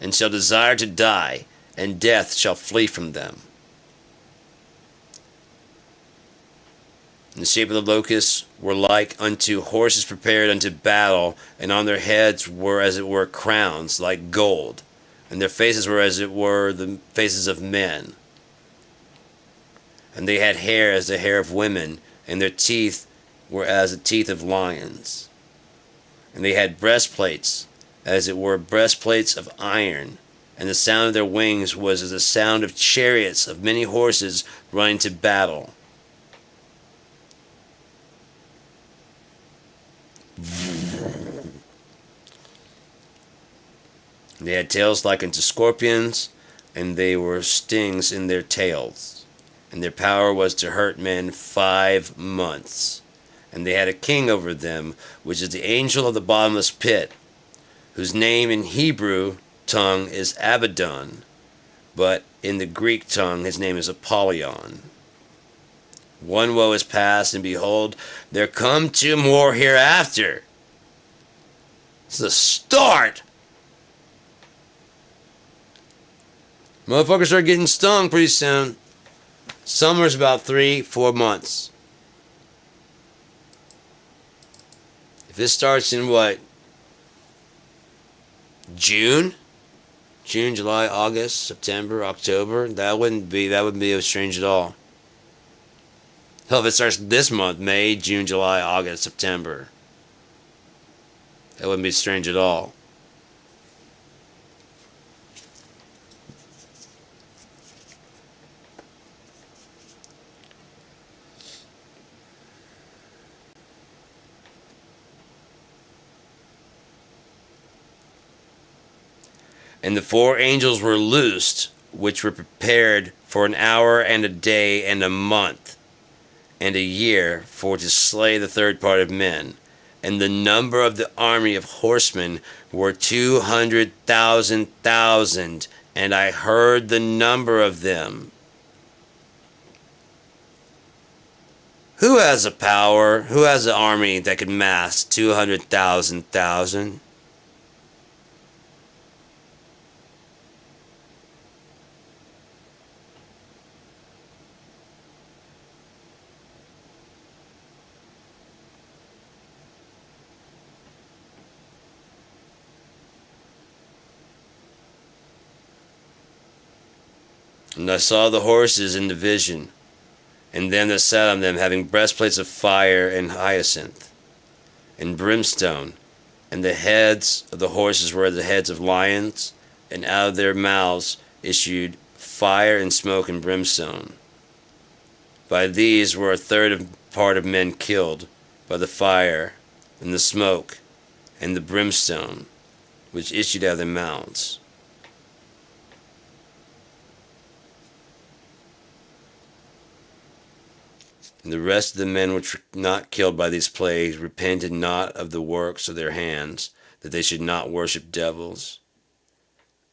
and shall desire to die, and death shall flee from them. And the shape of the locusts were like unto horses prepared unto battle, and on their heads were as it were crowns like gold, and their faces were as it were the faces of men. And they had hair as the hair of women, and their teeth were as the teeth of lions. And they had breastplates, as it were breastplates of iron, and the sound of their wings was as the sound of chariots of many horses running to battle. They had tails like unto scorpions, and they were stings in their tails. And their power was to hurt men 5 months. And they had a king over them, which is the angel of the bottomless pit, whose name in Hebrew tongue is Abaddon, but in the Greek tongue his name is Apollyon. One woe is past, and behold, there come 2 more hereafter. It's the start. Motherfuckers start getting stung pretty soon. Summer's about 3-4 months. If this starts in what? June, July, August, September, October, that wouldn't be strange at all. Hell, if it starts this month, May, June, July, August, September, that wouldn't be strange at all. And the 4 angels were loosed, which were prepared for an hour and a day and a month and a year, for to slay the third part of men. and the number of the army of horsemen were 200,000, and I heard the number of them. Who has a power? Who has an army that could mass 200,000? And I saw the horses in the vision, and them that sat on them having breastplates of fire and hyacinth, and brimstone, and the heads of the horses were the heads of lions, and out of their mouths issued fire and smoke and brimstone. By these were a third part of men killed by the fire and the smoke and the brimstone which issued out of their mouths. And the rest of the men which were not killed by these plagues repented not of the works of their hands, that they should not worship devils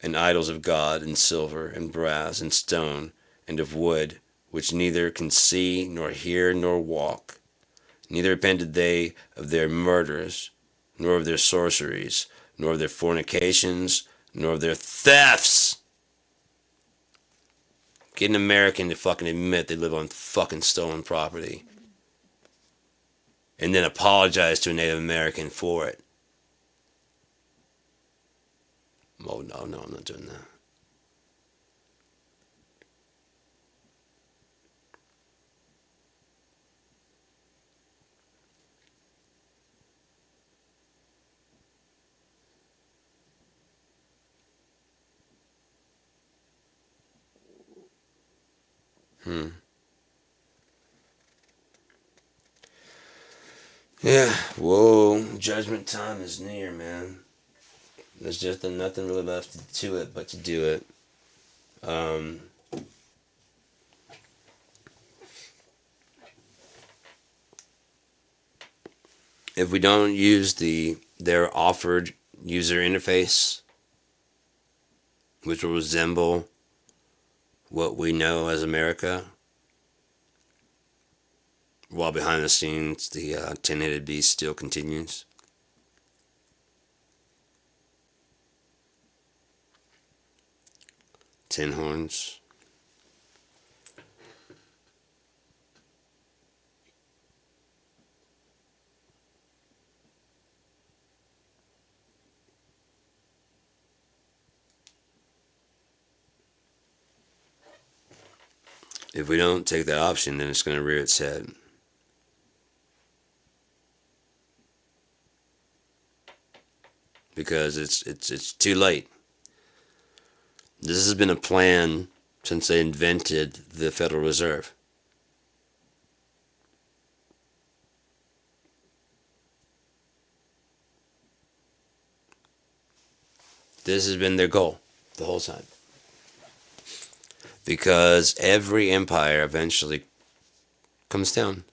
and idols of God, and silver, and brass, and stone, and of wood, which neither can see, nor hear, nor walk. Neither repented they of their murders, nor of their sorceries, nor of their fornications, nor of their thefts. Get an American to fucking admit they live on fucking stolen property, and then apologize to a Native American for it. Oh, no, I'm not doing that. Yeah, whoa, judgment time is near, man. There's just nothing really left to it but to do it. If we don't use their offered user interface, which will resemble what we know as America, while behind the scenes the 10-headed beast still continues. Tin horns. If we don't take that option, then it's going to rear its head. Because it's too late. This has been a plan since they invented the Federal Reserve. This has been their goal the whole time. Because every empire eventually comes down.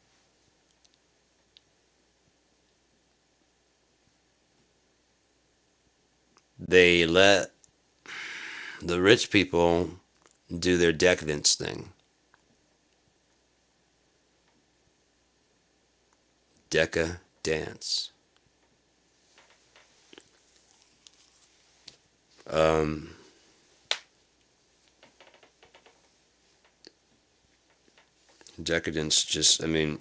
They let the rich people do their decadence thing. Decadence. Decadence. Just, I mean,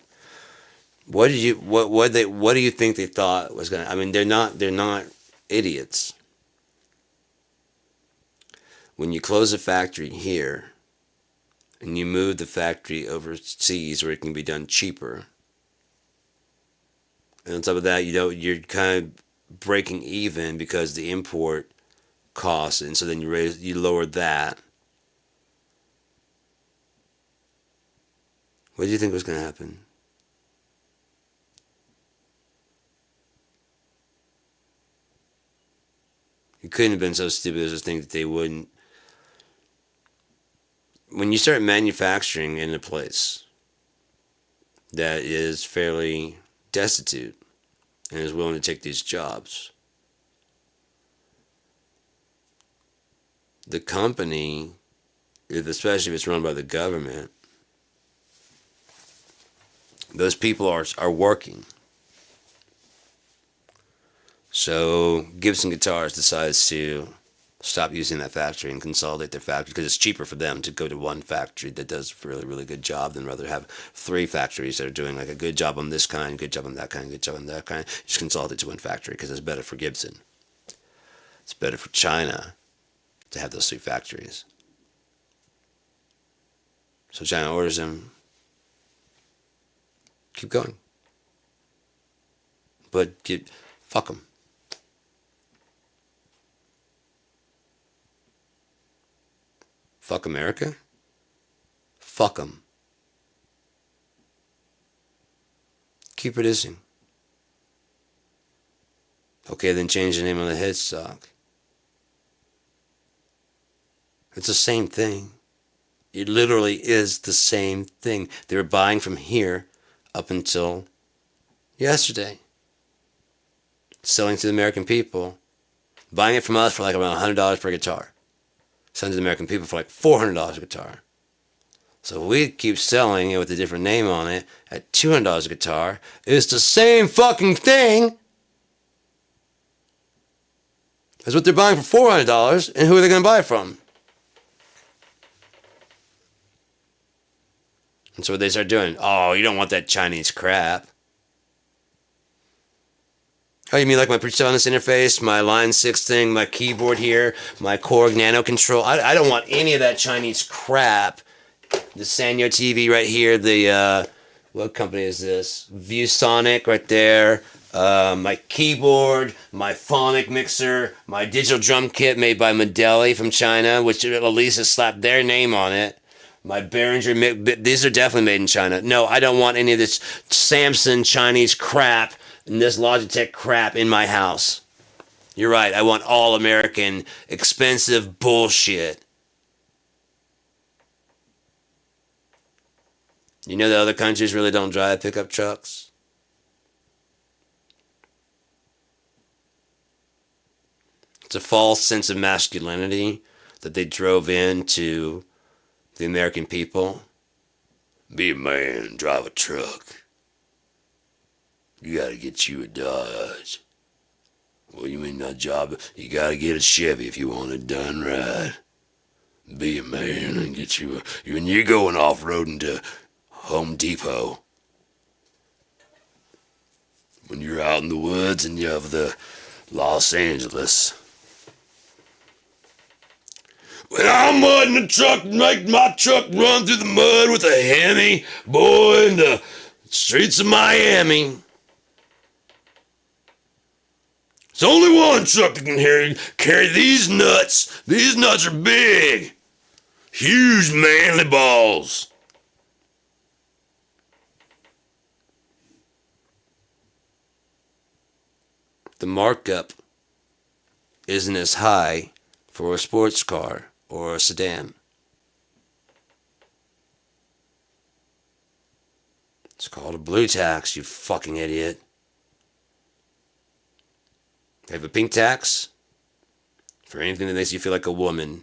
what do you think they thought was gonna? I mean, they're not idiots. When you close a factory here and you move the factory overseas where it can be done cheaper, and on top of that, you're kind of breaking even because the import costs, and so then you lower that. What do you think was going to happen? You couldn't have been so stupid as to think that they wouldn't. When you start manufacturing in a place that is fairly destitute, and is willing to take these jobs. The company, especially if it's run by the government, those people are working. So Gibson Guitars decides to stop using that factory and consolidate their factory because it's cheaper for them to go to one factory that does a really, really good job than rather have 3 factories that are doing like a good job on this kind, good job on that kind, good job on that kind. Just consolidate to one factory because it's better for Gibson. It's better for China to have those 3 factories. So China orders them. Keep going. But fuck them. Fuck America? Fuck them. Keep producing. Okay, then change the name on the headstock. It's the same thing. It literally is the same thing. They were buying from here up until yesterday. Selling to the American people. Buying it from us for like around $100 per guitar. Selling to the American people for like $400 a guitar. So if we keep selling it with a different name on it at $200 a guitar, it's the same fucking thing as what they're buying for $400, and who are they going to buy it from? And so what they start doing, oh, you don't want that Chinese crap. Oh, you mean like my PreSonus interface, my Line 6 thing, my keyboard here, my Korg Nano Control? I don't want any of that Chinese crap. The Sanyo TV right here, the, what company is this? ViewSonic right there. My keyboard, my phonic mixer, my digital drum kit made by Modeli from China, which at least has slapped their name on it. My Behringer, these are definitely made in China. No, I don't want any of this Samsung Chinese crap and this Logitech crap in my house. You're right, I want all American, expensive bullshit. You know that other countries really don't drive pickup trucks? It's a false sense of masculinity that they drove into the American people. Be a man, drive a truck. You gotta get you a Dodge. Well, you mean that job? You gotta get a Chevy if you want it done right. Be a man and get you a... When you're going off-roading to Home Depot, when you're out in the woods and you have the Los Angeles... When I'm mudding the truck, make my truck run through the mud with a Hemi, boy, in the streets of Miami. It's only one truck that can carry these nuts. These nuts are big. Huge manly balls. The markup isn't as high for a sports car or a sedan. It's called a blue tax, you fucking idiot. They have a pink tax for anything that makes you feel like a woman.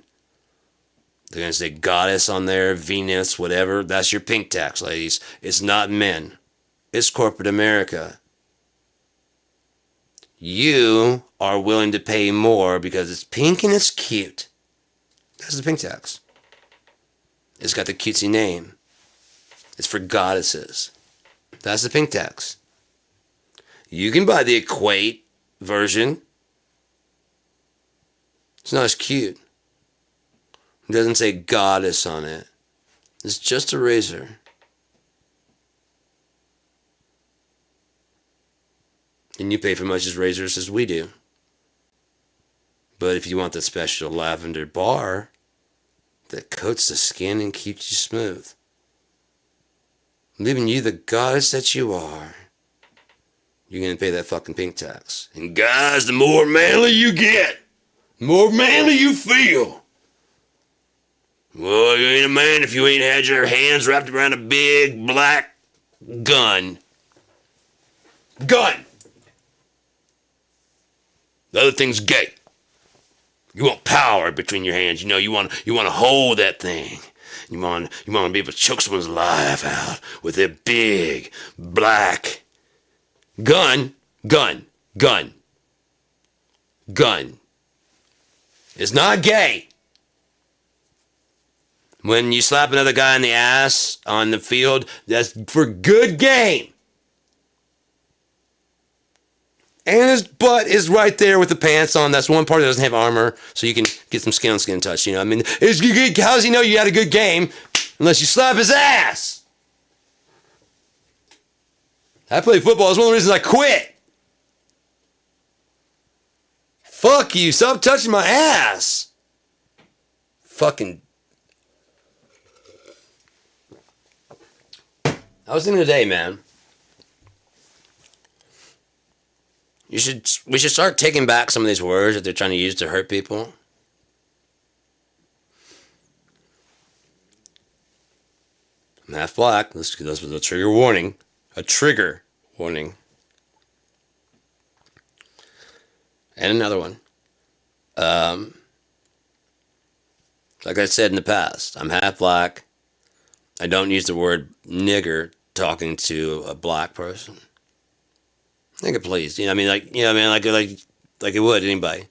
They're going to say goddess on there, Venus, whatever. That's your pink tax, ladies. It's not men. It's corporate America. You are willing to pay more because it's pink and it's cute. That's the pink tax. It's got the cutesy name. It's for goddesses. That's the pink tax. You can buy the Equate version. It's not as cute. It doesn't say goddess on it. It's just a razor. And you pay for much as razors as we do. But if you want the special lavender bar that coats the skin and keeps you smooth, leaving you the goddess that you are, you're going to pay that fucking pink tax. And guys, the more manly you get, the more manly you feel. Well, you ain't a man if you ain't had your hands wrapped around a big black gun. Gun! The other thing's gay. You want power between your hands. You want to hold that thing. You want to be able to choke someone's life out with a big black gun. It's not gay. When you slap another guy in the ass on the field, that's for good game. And his butt is right there with the pants on. That's one part that doesn't have armor, so you can get some skin on skin touch. I mean, how does he know you had a good game unless you slap his ass? I play football. It's one of the reasons I quit. Fuck you. Stop touching my ass. Fucking. I was thinking today, man. We should start taking back some of these words that they're trying to use to hurt people. I'm half black. This was a trigger warning. A trigger warning. And another one. Like I said in the past, I'm half black. I don't use the word nigger talking to a black person. Nigga, please. Like it would anybody.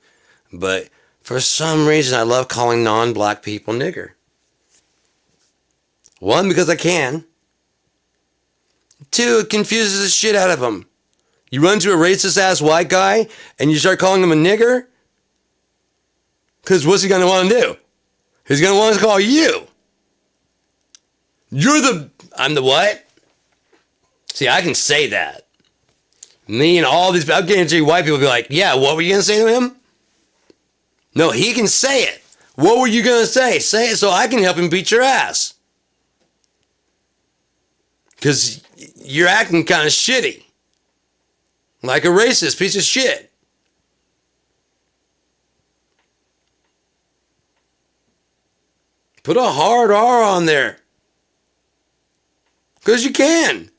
But for some reason, I love calling non-black people nigger. One, because I can. Two, it confuses the shit out of them. You run to a racist-ass white guy, and you start calling him a nigger? Because what's he going to want to do? He's going to want to call you. I'm the what? See, I can say that. Me and all these, I'm guarantee white people will be like, yeah, what were you going to say to him? No, he can say it. What were you going to say? Say it so I can help him beat your ass. Because you're acting kind of shitty. Like a racist piece of shit. Put a hard R on there. Because you can.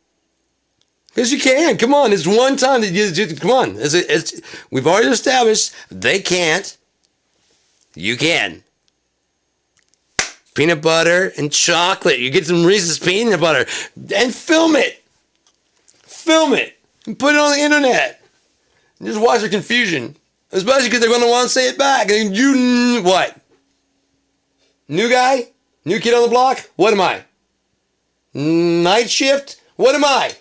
Because you can. Come on. It's one time that you come on. We've already established they can't. You can. Peanut butter and chocolate. You get some Reese's peanut butter and film it. Film it. And put it on the internet. And just watch the confusion. Especially because they're going to want to say it back. And you, what? New guy? New kid on the block? What am I? Night shift? What am I?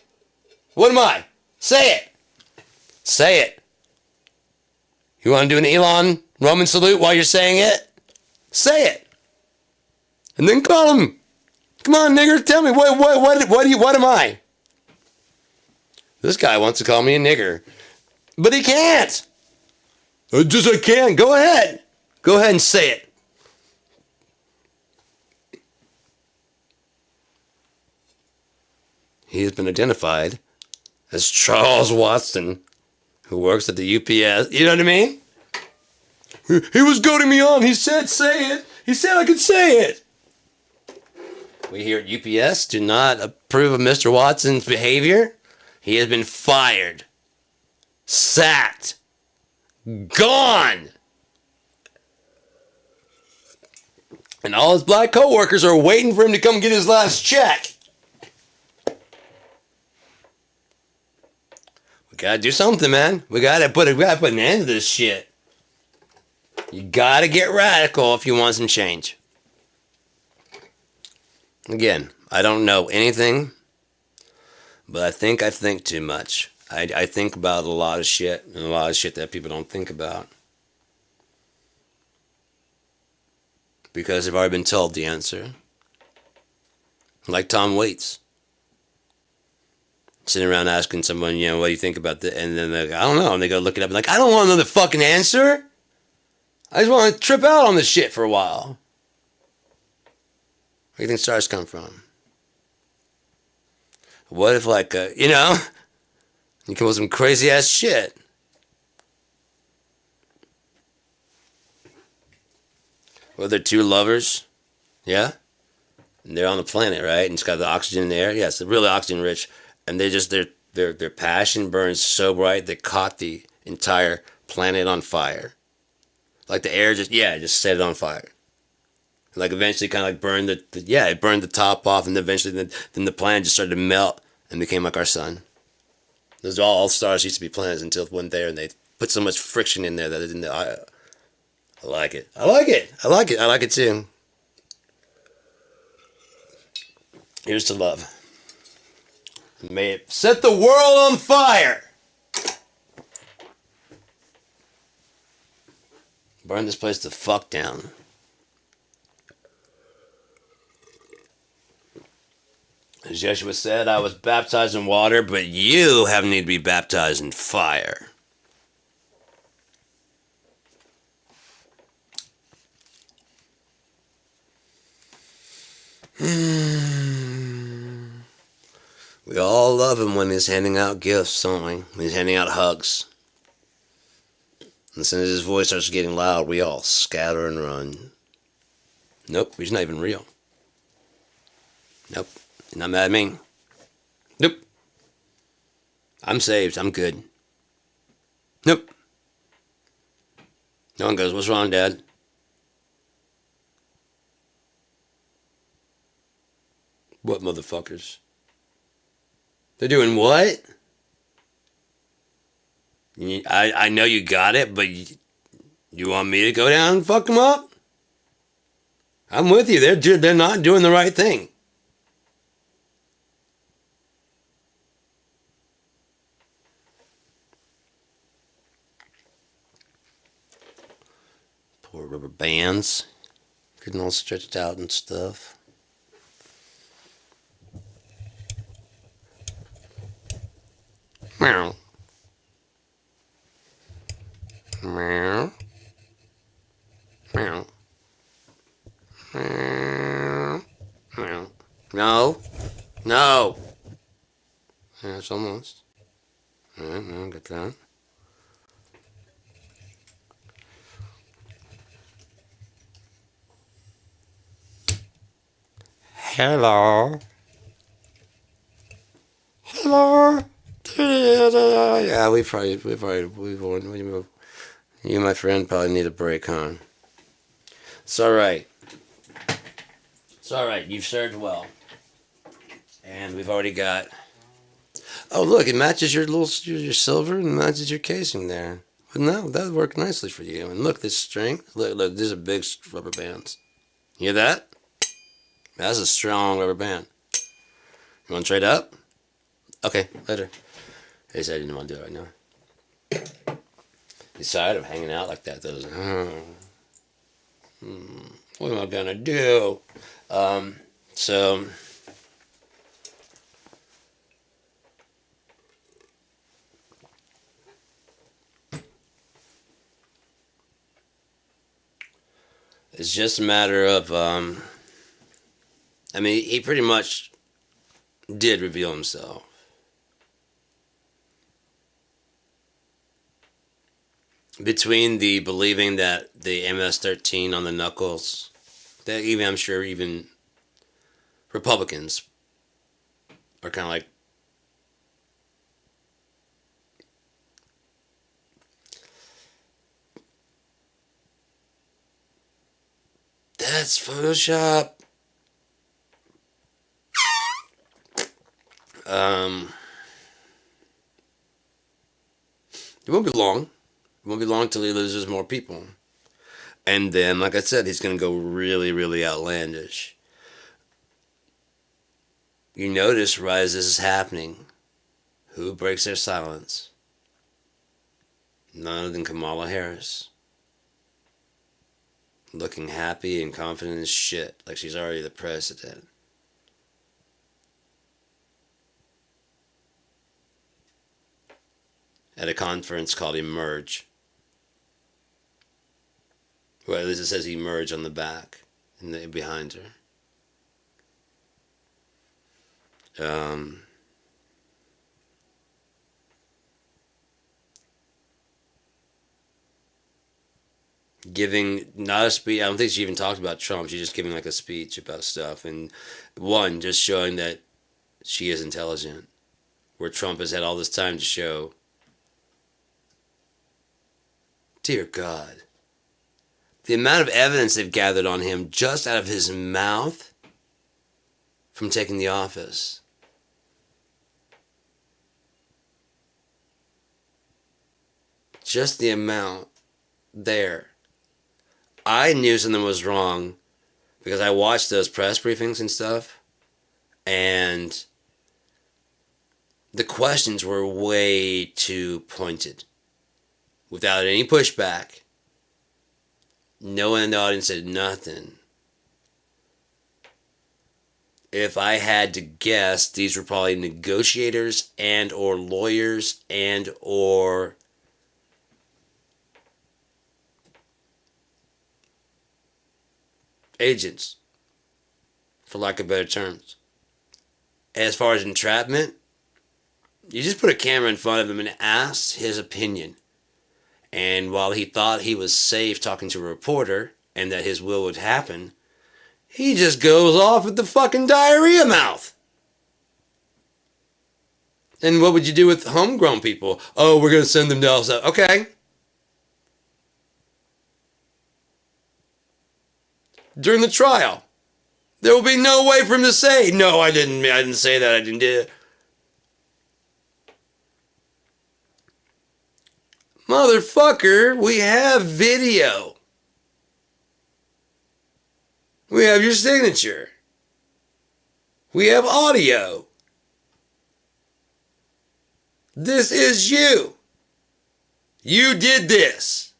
What am I? Say it. Say it. You want to do an Elon Roman salute while you're saying it? Say it. And then call him. Come on, nigger, tell me, what am I? This guy wants to call me a nigger. But he can't. I can't. Go ahead. Go ahead and say it. He has been identified as Charles Watson, who works at the UPS. You know what I mean? He was goading me on. He said, say it. He said I could say it. We here at UPS do not approve of Mr. Watson's behavior. He has been fired. Sacked. Gone. And all his black coworkers are waiting for him to come get his last check. We gotta do something, man. We gotta put an end to this shit. You gotta get radical if you want some change. Again, I don't know anything, but I think too much. I think about a lot of shit, and a lot of shit that people don't think about. Because they've already been told the answer. Like Tom Waits. Sitting around asking someone, what do you think about that? And then they're like, I don't know. And they go look it up and like, I don't want another fucking answer. I just want to trip out on this shit for a while. Where do you think stars come from? What if you come up with some crazy ass shit? Well, they're two lovers, yeah? And they're on the planet, right? And it's got the oxygen in the air. Yes, they're really oxygen rich. And their passion burns so bright they caught the entire planet on fire. Like the air just set it on fire. Like eventually kind of like burned it burned the top off, and eventually then the planet just started to melt and became like our sun. Those all stars used to be planets until one day, and they put so much friction in there that it didn't. I like it. I like it. I like it. I like it too. Here's to love. May it set the world on fire. Burn this place the fuck down. As Yeshua said, I was baptized in water, but you have need to be baptized in fire. We all love him when he's handing out gifts, don't we? When he's handing out hugs. And as soon as his voice starts getting loud, we all scatter and run. Nope, he's not even real. Nope, he's not mad at me. Nope. I'm saved, I'm good. Nope. No one goes, what's wrong, Dad? What motherfuckers? They're doing what? I know you got it, but you want me to go down and fuck them up? I'm with you. They're not doing the right thing. Poor rubber bands. Getting all stretched out and stuff. Meow. Meow. Meow. Meow. Meow. No. No. Yeah, it's almost. Alright, no, get that. Hello. Hello. Yeah, you, my friend, probably need a break, huh? It's alright. It's alright. You've served well. And we've already got... Oh, look, it matches your your silver and matches your casing there. But no, that would work nicely for you. And look, this string. Look, these are big rubber bands. You hear that? That's a strong rubber band. You want to trade up? Okay, later. He said I didn't want to do it right now. He's tired of hanging out like that. Those. What am I gonna do? So. It's just a matter of. I mean, he pretty much did reveal himself. Between the believing that the MS-13 on the knuckles, that even I'm sure even Republicans are kind of like, that's Photoshop. It won't be long. It won't be long till he loses more people. And then, like I said, he's going to go really, really outlandish. You notice right as this is happening, who breaks their silence? None other than Kamala Harris. Looking happy and confident as shit, like she's already the president. At a conference called Emerge. Well, at least it says Emerge on the back, behind her. Giving not a speech. I don't think she even talked about Trump. She's just giving like a speech about stuff, and one just showing that she is intelligent, where Trump has had all this time to show Dear God. The amount of evidence they've gathered on him just out of his mouth from taking the office. Just the amount there. I knew something was wrong because I watched those press briefings and stuff, and the questions were way too pointed. Without any pushback. No one in the audience said nothing. If I had to guess, these were probably negotiators and or lawyers and or agents, for lack of better terms. As far as entrapment, you just put a camera in front of him and asked his opinion. And while he thought he was safe talking to a reporter and that his will would happen, he just goes off with the fucking diarrhea mouth. And what would you do with homegrown people? Oh, we're going to send them to El Salvador. Okay. During the trial, there will be no way for him to say, no, I didn't say that, I didn't do it. Motherfucker, we have video. We have your signature. We have audio. This is you. You did this.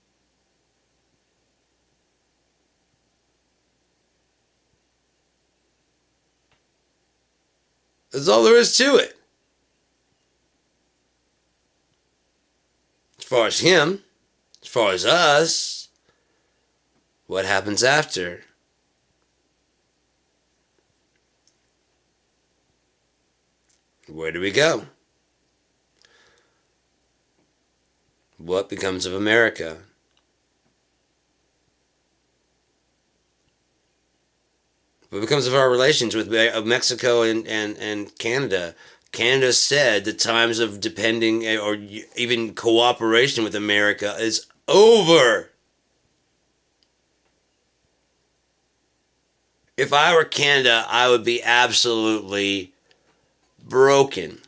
That's all there is to it. As far as him, as far as us, what happens after? Where do we go? What becomes of America? What becomes of our relations with Mexico and Canada? Canada said the times of depending or even cooperation with America is over. If I were Canada, I would be absolutely broken.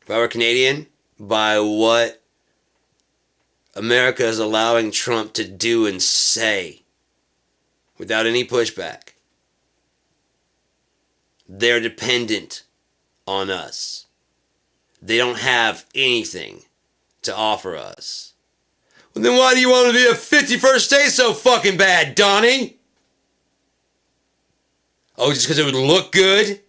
If I were Canadian, by what America is allowing Trump to do and say without any pushback. They're dependent on us. They don't have anything to offer us. Well, then why do you want to be a 51st state so fucking bad, Donnie? Oh, just because it would look good?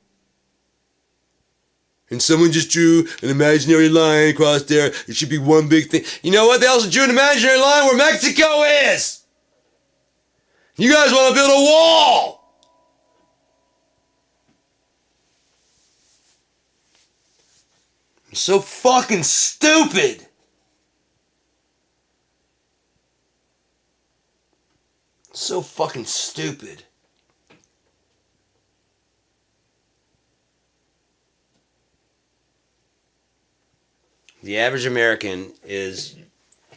And someone just drew an imaginary line across there. It should be one big thing. You know what? They also drew an imaginary line where Mexico is. You guys want to build a wall. So fucking stupid. So fucking stupid. The average American is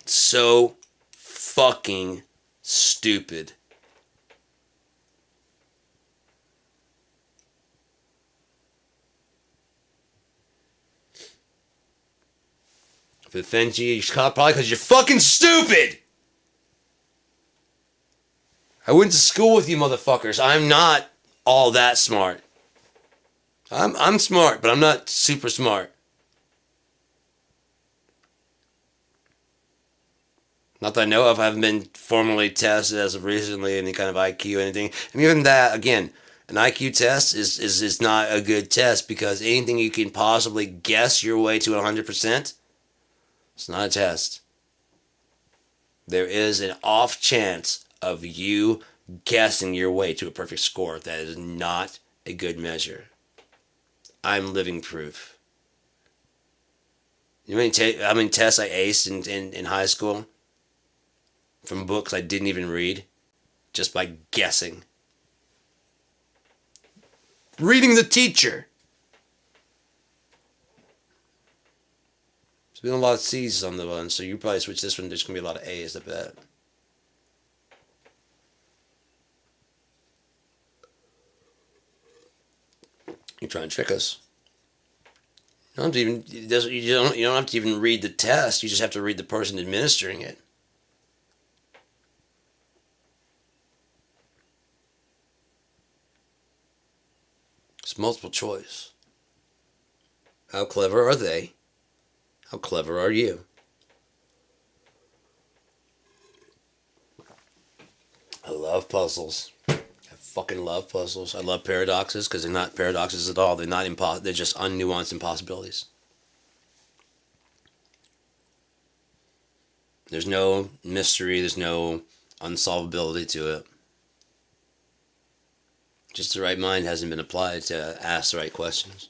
so fucking stupid. If it offends you, probably because you're fucking stupid. I went to school with you motherfuckers. I'm not all that smart. I'm smart, but I'm not super smart. Not that I know of. I haven't been formally tested as of recently, any kind of IQ or anything. And even that, again, an IQ test is not a good test because anything you can possibly guess your way to 100%, it's not a test. There is an off chance of you guessing your way to a perfect score. That is not a good measure. I'm living proof. You know how many tests I aced in high school? From books I didn't even read, just by guessing. Reading the teacher. There's been a lot of C's on the one, so you probably switch this one. There's gonna be a lot of A's, I bet. You're trying to trick us. You don't have to even. You don't have to even read the test. You just have to read the person administering it. It's multiple choice. How clever are they? How clever are you? I love puzzles. I fucking love puzzles. I love paradoxes because they're not paradoxes at all. They're not They're just unnuanced impossibilities. There's no mystery. There's no unsolvability to it. Just the right mind hasn't been applied to ask the right questions.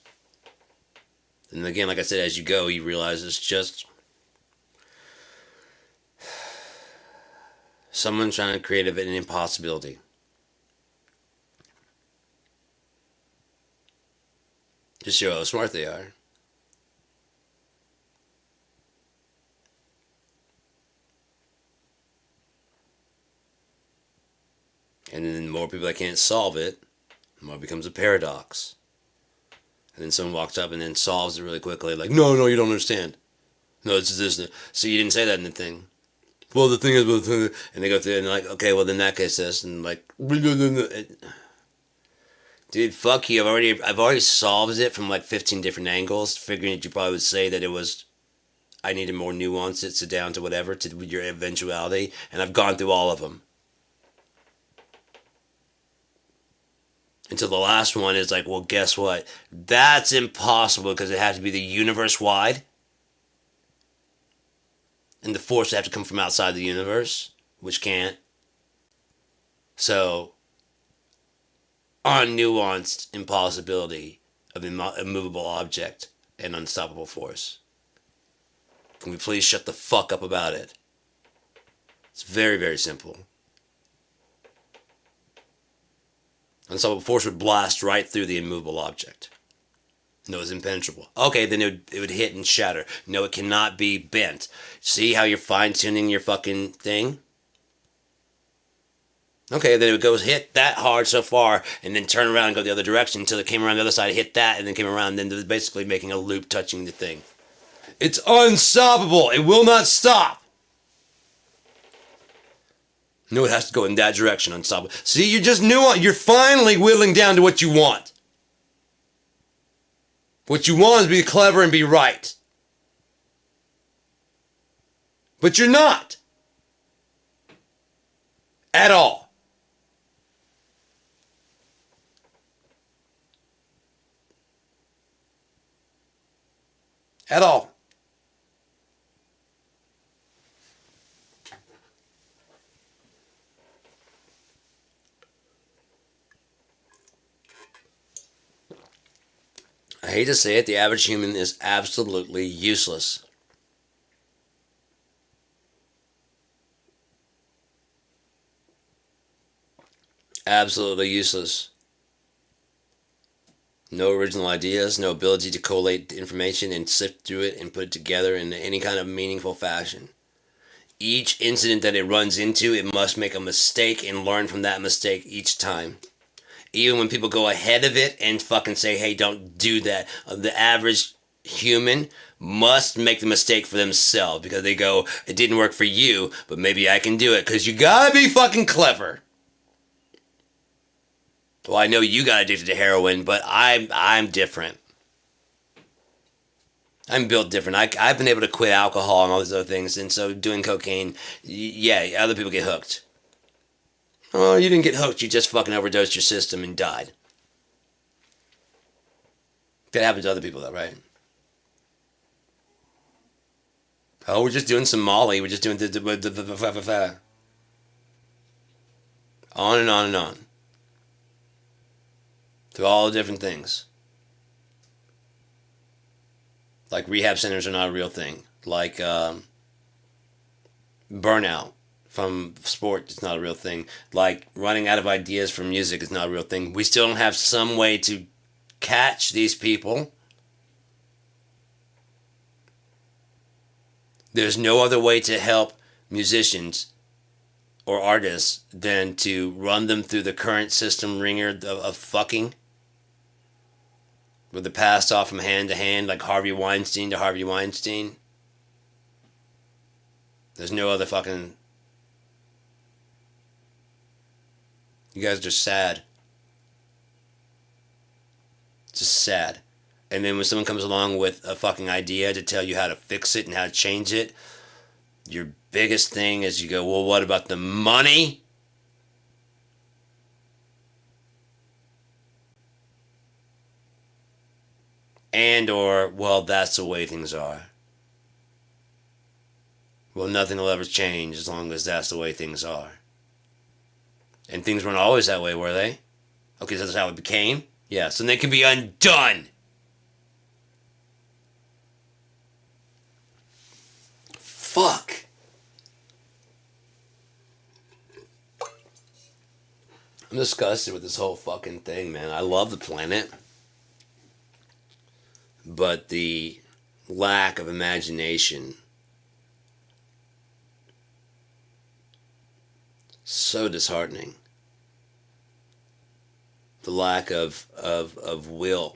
And again, like I said, as you go, you realize it's just someone trying to create an impossibility. Just show how smart they are. And then the more people that can't solve it, the more it becomes a paradox. And then someone walks up and then solves it really quickly, like, no, you don't understand. No, it's this. So you didn't say that in the thing. Well, the thing is, and they go through it and they're like, okay, well, in that case, this, and like, dude, fuck you. I've already solved it from like 15 different angles, figuring that you probably would say that it was, I needed more nuance, it sit down to whatever, to your eventuality, and I've gone through all of them. Until the last one is like, well, guess what? That's impossible because it has to be the universe wide. And the force would have to come from outside the universe, which can't. So, unnuanced impossibility of a movable object and unstoppable force. Can we please shut the fuck up about it? It's very, very simple. Unstoppable force would blast right through the immovable object. No, it's impenetrable. Okay, then it would hit and shatter. No, it cannot be bent. See how you're fine-tuning your fucking thing? Okay, then it goes hit that hard so far, and then turn around and go the other direction until it came around the other side, hit that, and then came around, and then basically making a loop touching the thing. It's unstoppable. It will not stop. No, it has to go in that direction, unstoppable. See, you're just nuanced. You're finally whittling down to what you want. What you want is to be clever and be right. But you're not. At all. At all. I hate to say it, the average human is absolutely useless. Absolutely useless. No original ideas, no ability to collate information and sift through it and put it together in any kind of meaningful fashion. Each incident that it runs into, it must make a mistake and learn from that mistake each time. Even when people go ahead of it and fucking say, hey, don't do that, the average human must make the mistake for themselves because they go, it didn't work for you, but maybe I can do it because you gotta be fucking clever. Well, I know you got addicted to heroin, but I'm different. I'm built different. I've been able to quit alcohol and all these other things, and so doing cocaine, yeah, other people get hooked. Oh, you didn't get hooked. You just fucking overdosed your system and died. That happens to other people, though, right? Oh, we're just doing some Molly. We're just doing on and on and on. Through all the different things. Like rehab centers are not a real thing. Like burnout from sport is not a real thing. Like running out of ideas from music is not a real thing. We still don't have some way to catch these people There's no other way to help musicians or artists than to run them through the current system ringer of fucking, with the passed off from hand to hand like Harvey Weinstein to Harvey Weinstein. There's no other fucking... You guys are just sad. Just sad. And then when someone comes along with a fucking idea to tell you how to fix it and how to change it, your biggest thing is you go, well, what about the money? And or, well, that's the way things are. Well, nothing will ever change as long as that's the way things are. And things weren't always that way, were they? Okay, so that's how it became? Yes, and they can be undone. Fuck. I'm disgusted with this whole fucking thing, man. I love the planet. But the lack of imagination, so disheartening. The lack of will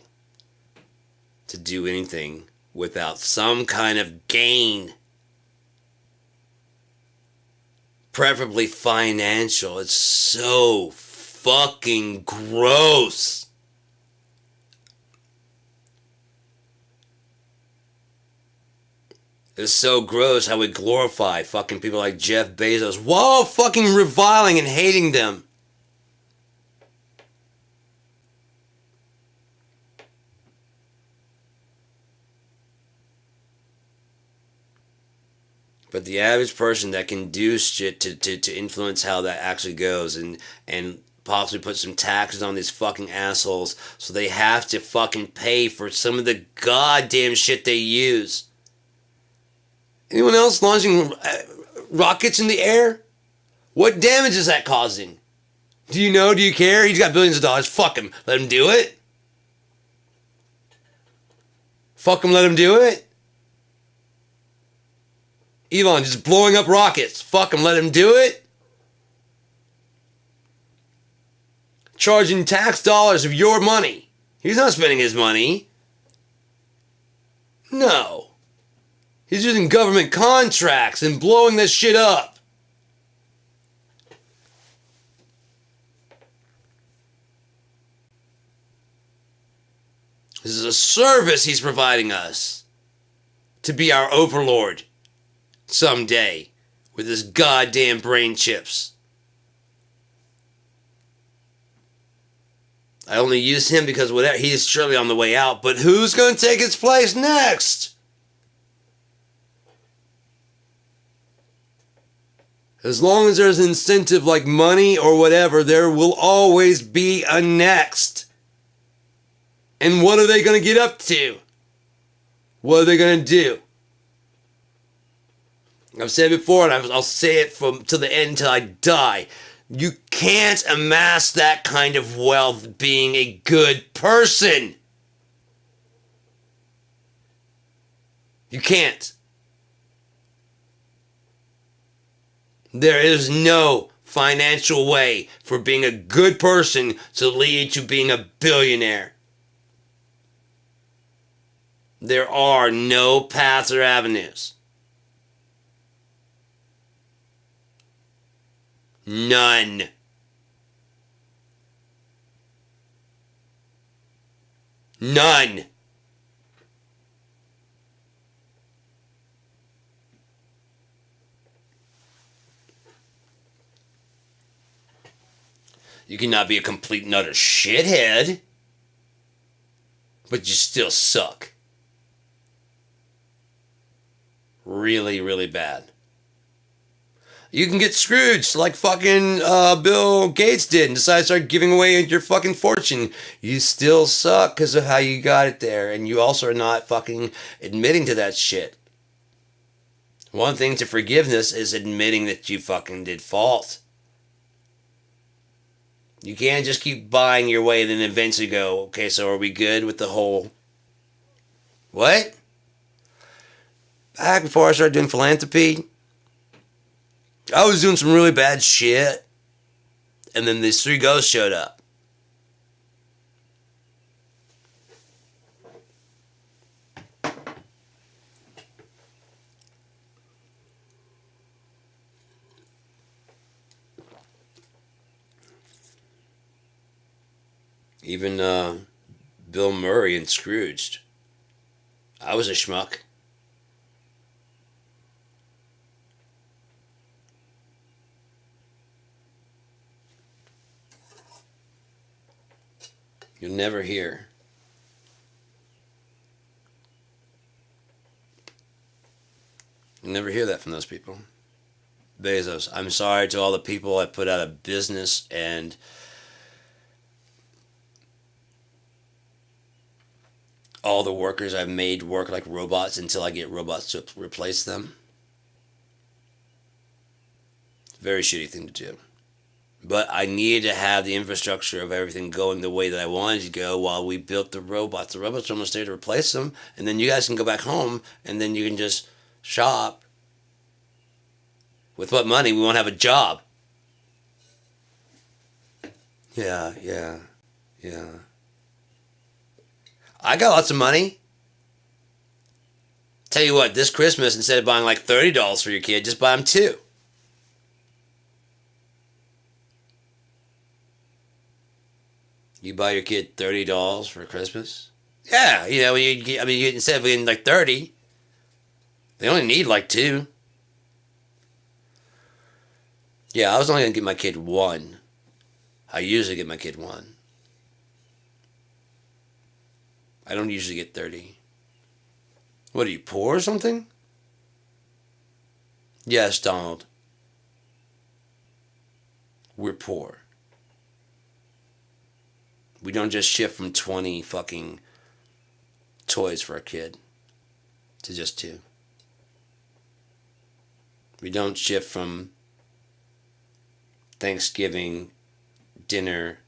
to do anything without some kind of gain. Preferably financial. It's so fucking gross. It's so gross how we glorify fucking people like Jeff Bezos while fucking reviling and hating them. But the average person that can do shit to influence how that actually goes and possibly put some taxes on these fucking assholes so they have to fucking pay for some of the goddamn shit they use. Anyone else launching rockets in the air? What damage is that causing? Do you know? Do you care? He's got billions of dollars. Fuck him. Let him do it. Fuck him, let him do it. Elon just blowing up rockets. Fuck him, let him do it. Charging tax dollars of your money. He's not spending his money. No. He's using government contracts and blowing this shit up. This is a service he's providing us to be our overlord someday with his goddamn brain chips. I only use him because whatever, he's surely on the way out, but who's going to take his place next? As long as there's an incentive like money or whatever, there will always be a next. And what are they going to get up to? What are they going to do? I've said it before, and I'll say it to the end until I die. You can't amass that kind of wealth being a good person. You can't. There is no financial way for being a good person to lead to being a billionaire. There are no paths or avenues. None. None. You cannot be a complete and utter shithead, but you still suck. Really, really bad. You can get Scrooged like fucking Bill Gates did and decide to start giving away your fucking fortune. You still suck because of how you got it there, and you also are not fucking admitting to that shit. One thing to forgiveness is admitting that you fucking did fault. You can't just keep buying your way and then eventually go, okay, so are we good with the whole... What? back before I started doing philanthropy, I was doing some really bad shit. And then these three ghosts showed up. Even Bill Murray in Scrooged. I was a schmuck. You'll never hear. You'll never hear that from those people. Bezos, I'm sorry to all the people I put out of business and all the workers I've made work like robots until I get robots to replace them. Very shitty thing to do. But I needed to have the infrastructure of everything going the way that I wanted to go while we built the robots. The robots are almost there to replace them, and then you guys can go back home, and then you can just shop. With what money? We won't have a job. Yeah. I got lots of money. Tell you what, this Christmas, instead of buying like $30 for your kid, just buy them two. You buy your kid $30 for Christmas? Yeah, instead of getting like 30, they only need like two. Yeah, I was only gonna get my kid one. I usually get my kid one. I don't usually get 30. What, are you poor or something? Yes, Donald. We're poor. We don't just shift from 20 fucking toys for a kid to just two. We don't shift from Thanksgiving dinner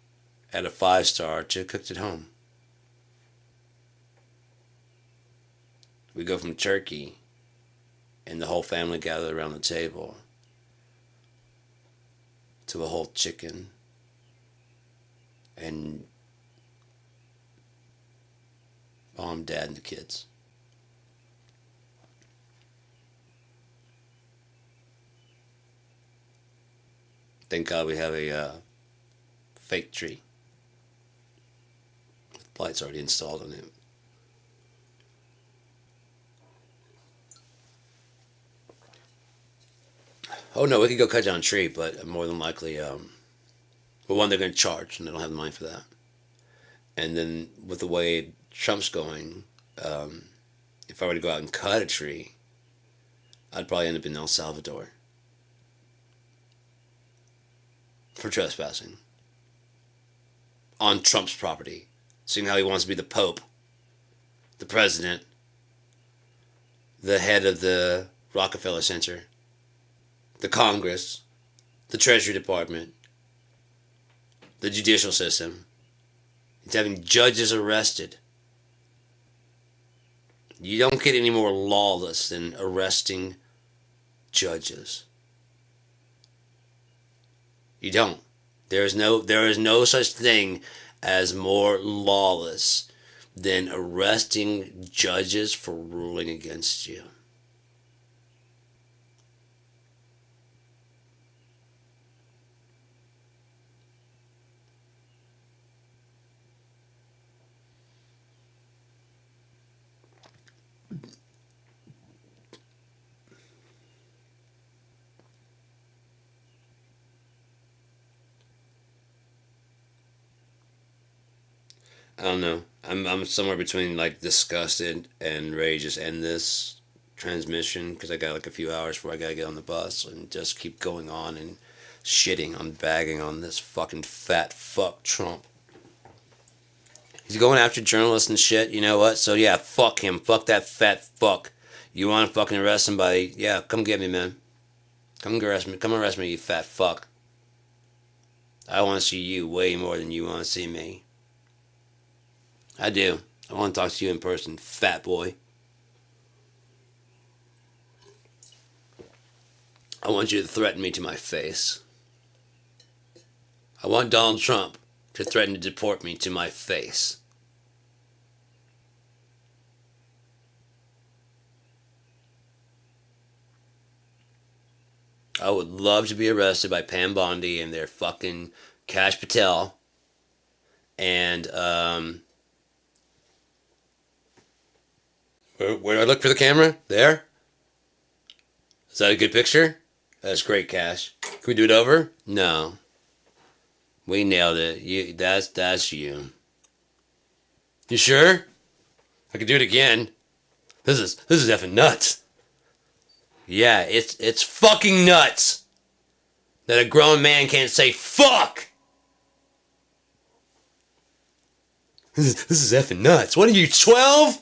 at a 5-star to cooked at home. We go from turkey and the whole family gathered around the table to a whole chicken and mom, dad, and the kids. Thank God we have a fake tree. The lights already installed on it. Oh no, we could go cut down a tree, but more than likely, one, they're going to charge, and they don't have the money for that. And then with the way Trump's going, if I were to go out and cut a tree, I'd probably end up in El Salvador for trespassing on Trump's property, seeing how he wants to be the Pope, the president, the head of the Rockefeller Center, the Congress, the Treasury Department, the judicial system. He's having judges arrested. You don't get any more lawless than arresting judges. You don't. There is no such thing as more lawless than arresting judges for ruling against you. I don't know. I'm somewhere between like disgusted and ready to just end this transmission because I got like a few hours before I gotta get on the bus and just keep going on and shitting on bagging on this fucking fat fuck Trump. He's going after journalists and shit. You know what? So yeah, fuck him. Fuck that fat fuck. You want to fucking arrest somebody? Yeah, come get me, man. Come arrest me. Come arrest me, you fat fuck. I want to see you way more than you want to see me. I do. I want to talk to you in person, fat boy. I want you to threaten me to my face. I want Donald Trump to threaten to deport me to my face. I would love to be arrested by Pam Bondi and their fucking Kash Patel. And, where do I look for the camera? There? Is that a good picture? That's great, Cash. Can we do it over? No. We nailed it. That's you. You sure? I could do it again. This is effing nuts. Yeah, it's fucking nuts that a grown man can't say fuck. This is effing nuts. What are you, 12?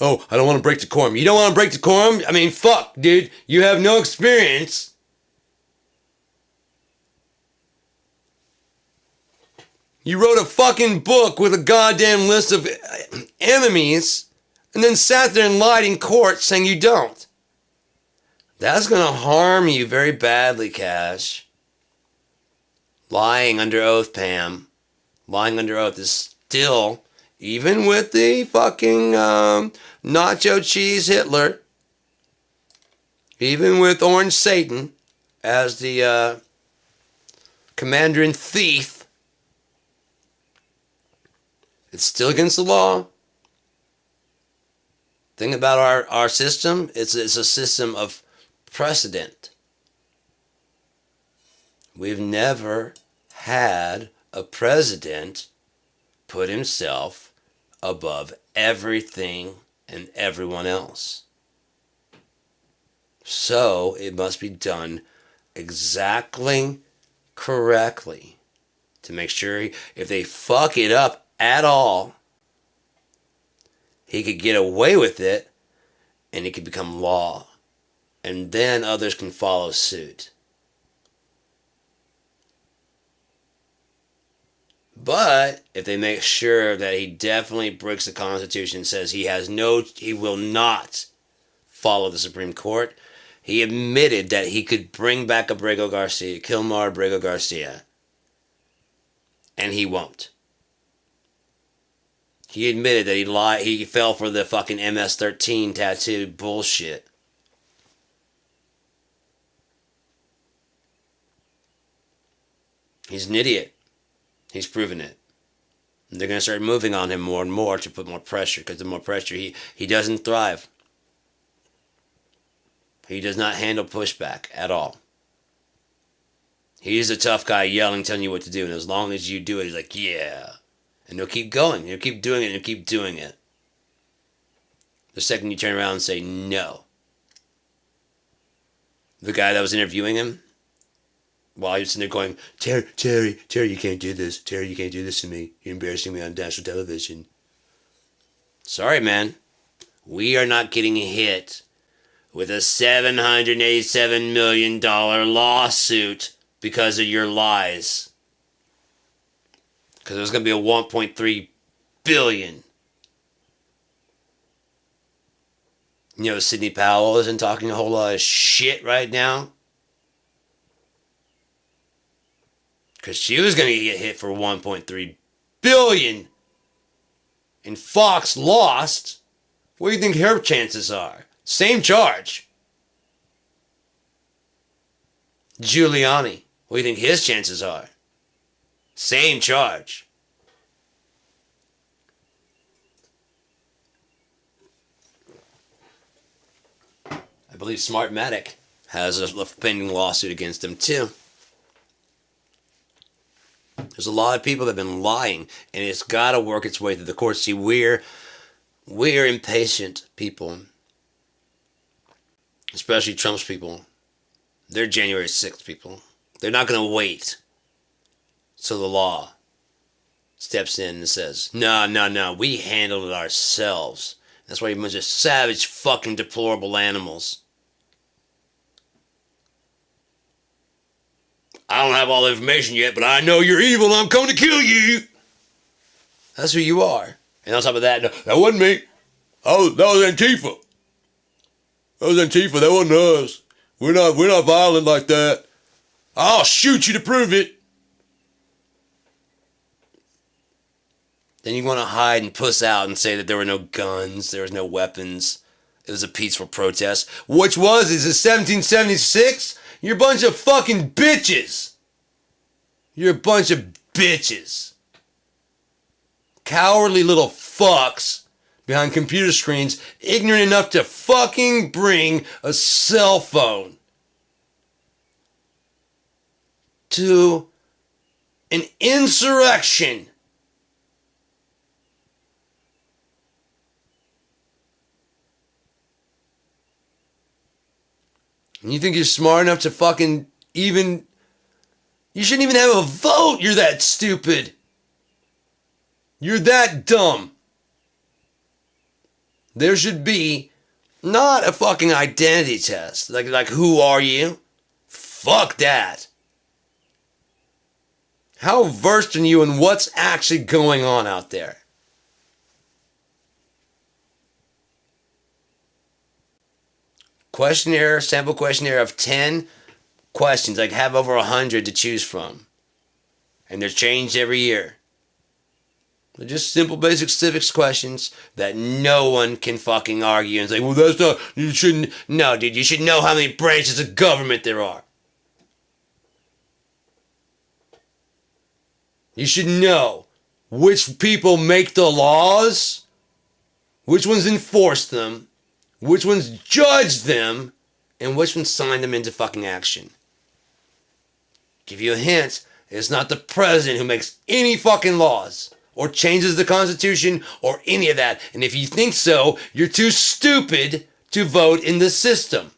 Oh, I don't want to break decorum. You don't want to break decorum? I mean, fuck, dude. You have no experience. You wrote a fucking book with a goddamn list of enemies and then sat there and lied in court saying you don't. That's going to harm you very badly, Cash. Lying under oath, Pam. Lying under oath is still, even with the fucking nacho cheese Hitler, even with Orange Satan as the commander in thief, it's still against the law. Thing about our system, it's a system of precedent. We've never had a president put himself above everything and everyone else. So it must be done exactly correctly to make sure if they fuck it up at all, he could get away with it and it could become law. And then others can follow suit. But if they make sure that he definitely breaks the Constitution, says he will not follow the Supreme Court, he admitted that he could bring back Kilmar Abrego Garcia. And he won't. He admitted that he lied. He fell for the fucking MS-13 tattoo bullshit. He's an idiot. He's proven it. And they're going to start moving on him more and more to put more pressure, because the more pressure, he doesn't thrive. He does not handle pushback at all. He's a tough guy yelling, telling you what to do, and as long as you do it, he's like, yeah. And he'll keep going. He'll keep doing it, and he'll keep doing it. The second you turn around and say no. The guy that was interviewing him, while he was sitting there going, Terry, you can't do this. Terry, you can't do this to me. You're embarrassing me on national television. Sorry, man. We are not getting hit with a $787 million lawsuit because of your lies. Because there's going to be a $1.3 billion. You know, Sidney Powell isn't talking a whole lot of shit right now. Because she was going to get hit for $1.3 billion. And Fox lost. What do you think her chances are? Same charge. Giuliani. What do you think his chances are? Same charge. I believe Smartmatic has a pending lawsuit against him too. There's a lot of people that have been lying, and it's got to work its way through the courts. See, we're impatient people, especially Trump's people. They're January 6th people. They're not going to wait till the law steps in and says, no, we handled it ourselves. That's why you're a bunch of savage, fucking deplorable animals. I don't have all the information yet, but I know you're evil and I'm coming to kill you. That's who you are. And on top of that, no, that wasn't me. Oh, that was Antifa. That was Antifa. That wasn't us. We're not violent like that. I'll shoot you to prove it. Then you want to hide and puss out and say that there were no guns, there was no weapons. It was a peaceful protest. Which was? Is it 1776? You're a bunch of fucking bitches. You're a bunch of bitches. Cowardly little fucks behind computer screens, ignorant enough to fucking bring a cell phone to an insurrection. And you think you're smart enough to fucking even... You shouldn't even have a vote. You're that stupid. You're that dumb. There should be not a fucking identity test. Like who are you? Fuck that. How versed are you in what's actually going on out there? Questionnaire, sample questionnaire of 10 questions. Like have over 100 to choose from. And they're changed every year. They're just simple basic civics questions that no one can fucking argue and say, well, that's not, you shouldn't. No, dude, you should know how many branches of government there are. You should know which people make the laws, which ones enforce them, which ones judge them, and which ones sign them into fucking action. Give you a hint, it's not the president who makes any fucking laws or changes the Constitution or any of that. And if you think so, you're too stupid to vote in the system.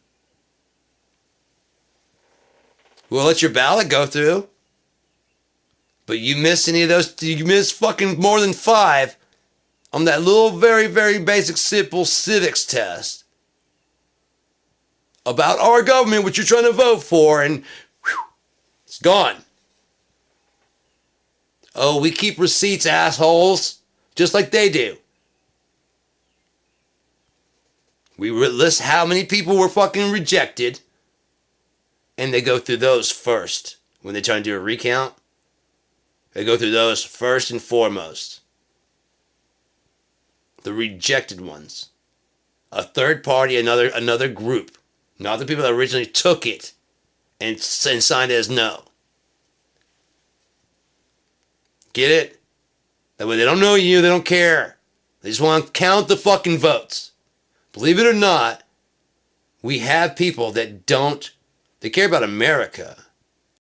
We'll let your ballot go through. But you miss any of those, you miss fucking more than 5 on that little very, very basic simple civics test about our government, which you're trying to vote for, and whew, it's gone. Oh, we keep receipts, assholes, just like they do. We list how many people were fucking rejected, and they go through those first. When they try to do a recount, they go through those first and foremost. The rejected ones. A third party, another group. Not the people that originally took it and signed it as no. Get it? That way they don't know you, they don't care. They just want to count the fucking votes. Believe it or not, we have people that they care about America.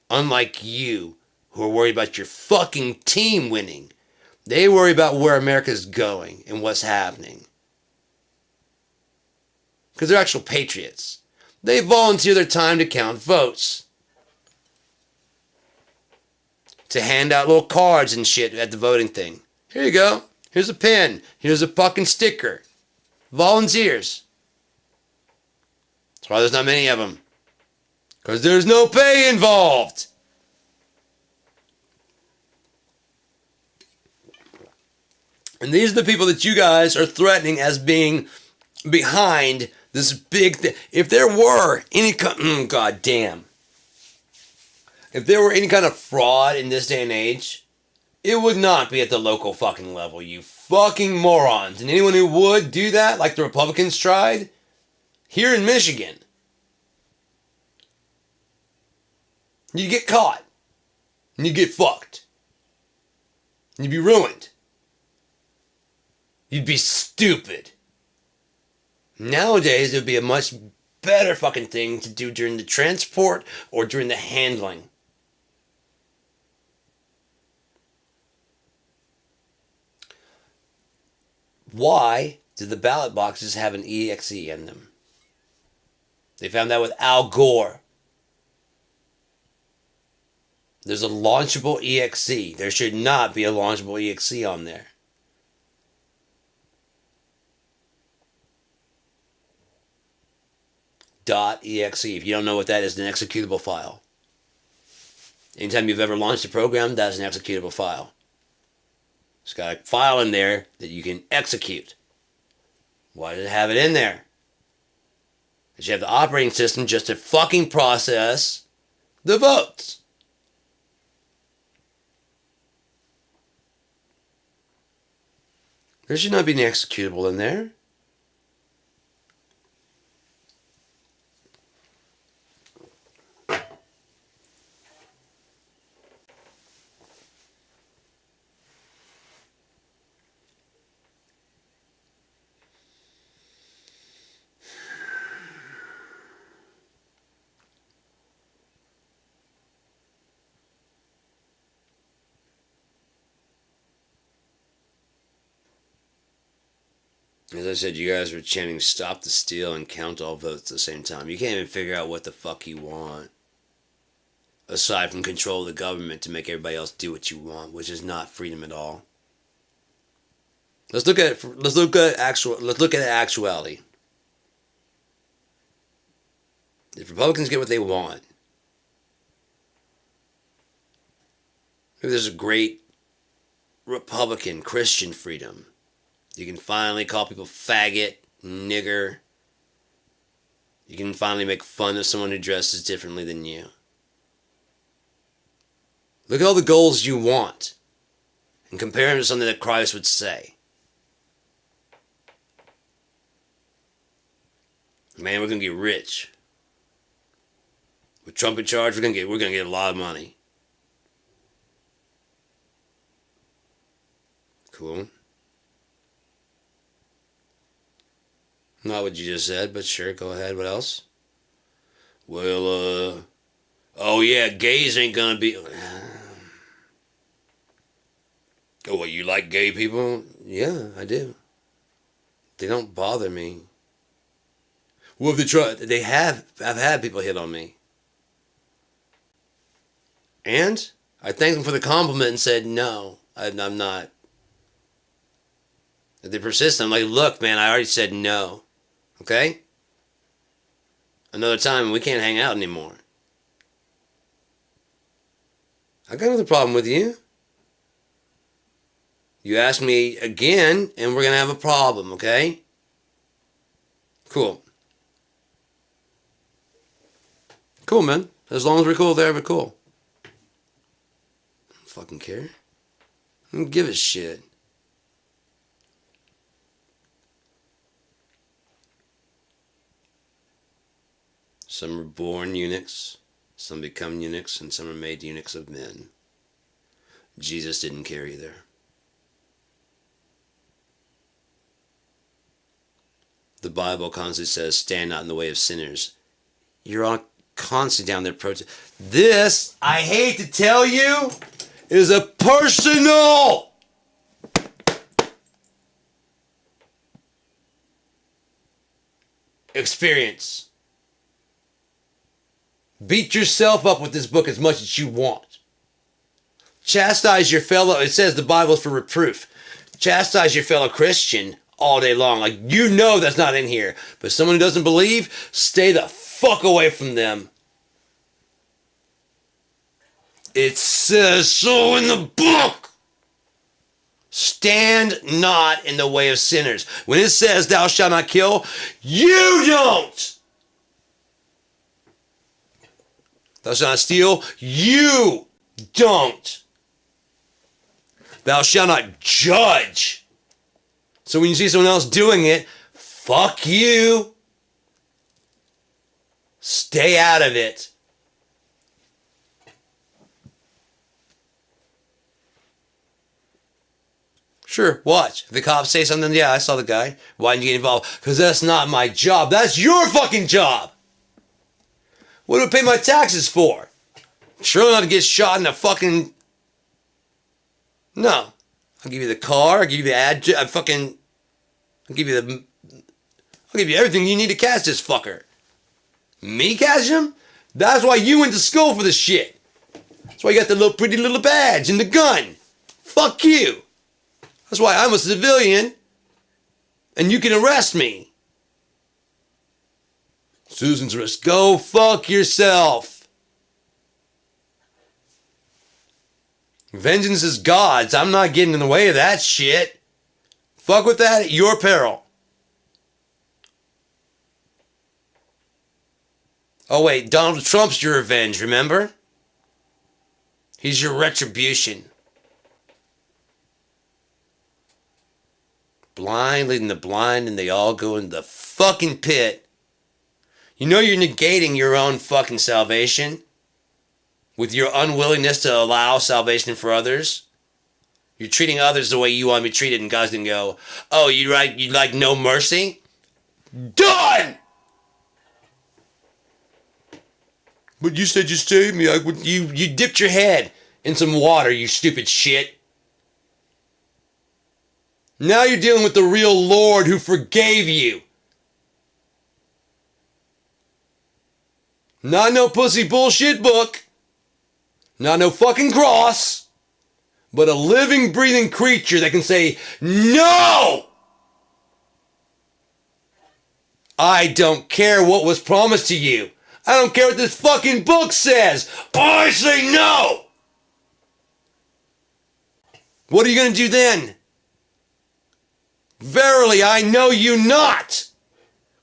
Unlike you, who are worried about your fucking team winning. They worry about where America's going and what's happening. Because they're actual patriots. They volunteer their time to count votes. To hand out little cards and shit at the voting thing. Here you go. Here's a pen. Here's a fucking sticker. Volunteers. That's why there's not many of them. Because there's no pay involved. And these are the people that you guys are threatening as being behind this big thing. If there were any God damn. If there were any kind of fraud in this day and age, it would not be at the local fucking level, you fucking morons. And anyone who would do that, like the Republicans tried, here in Michigan, you get caught. And you get fucked. And you'd be ruined. You'd be stupid. Nowadays, it would be a much better fucking thing to do during the transport or during the handling. Why do the ballot boxes have an EXE in them? They found that with Al Gore. There's a launchable EXE. There should not be a launchable EXE on there. .exe. If you don't know what that is, an executable file. Anytime you've ever launched a program, that's an executable file. It's got a file in there that you can execute. Why does it have it in there? They should have the operating system just to fucking process the votes. There should not be an executable in there. As I said, you guys were chanting stop the steal and count all votes at the same time. You can't even figure out what the fuck you want. Aside from control of the government to make everybody else do what you want, which is not freedom at all. Let's look at actuality. If Republicans get what they want, maybe there's a great Republican Christian freedom. You can finally call people faggot, nigger. You can finally make fun of someone who dresses differently than you. Look at all the goals you want and compare them to something that Christ would say. Man, we're gonna get rich. With Trump in charge, we're gonna get a lot of money. Cool. Not what you just said, but sure, go ahead. What else? Well, oh yeah, gays ain't gonna be... Oh, what, you like gay people? Yeah, I do. They don't bother me. Well, if they try... I've had people hit on me. And I thanked them for the compliment and said, no, I'm not. If they persist, I'm like, look, man, I already said no. Okay? Another time, we can't hang out anymore. I got another problem with you. You ask me again, and we're going to have a problem, okay? Cool. Cool, man. As long as we're cool there, we're cool. I don't fucking care. I don't give a shit. Some are born eunuchs, some become eunuchs, and some are made eunuchs of men. Jesus didn't care either. The Bible constantly says, stand not in the way of sinners. You're on constantly down there protesting. This, I hate to tell you, is a personal experience. Beat yourself up with this book as much as you want. Chastise your fellow, it says the Bible is for reproof. Chastise your fellow Christian all day long. Like, you know that's not in here. But someone who doesn't believe, stay the fuck away from them. It says so in the book. Stand not in the way of sinners. When it says thou shalt not kill, you don't. Thou shalt not steal, you don't. Thou shalt not judge. So when you see someone else doing it, fuck you. Stay out of it. Sure, watch. If the cops say something, yeah, I saw the guy. Why didn't you get involved? Because that's not my job. That's your fucking job. What do I pay my taxes for? Surely not to get shot in the fucking... No. I'll give you the car, I'll give you the I'll give you everything you need to catch this fucker. Me catch him? That's why you went to school for this shit. That's why you got the pretty little badge and the gun. Fuck you. That's why I'm a civilian and you can arrest me. Susan's arrest. Go fuck yourself. Vengeance is God's. I'm not getting in the way of that shit. Fuck with that at your peril. Oh wait, Donald Trump's your revenge, remember? He's your retribution. Blind leading the blind, and they all go in the fucking pit. You know you're negating your own fucking salvation with your unwillingness to allow salvation for others. You're treating others the way you want to be treated, and God's gonna go, "Oh, you like no mercy? Done." But you said you saved me. You dipped your head in some water, you stupid shit. Now you're dealing with the real Lord who forgave you. Not no pussy bullshit book. Not no fucking cross. But a living, breathing creature that can say, "No! I don't care what was promised to you. I don't care what this fucking book says. I say no!" What are you going to do then? Verily, I know you not.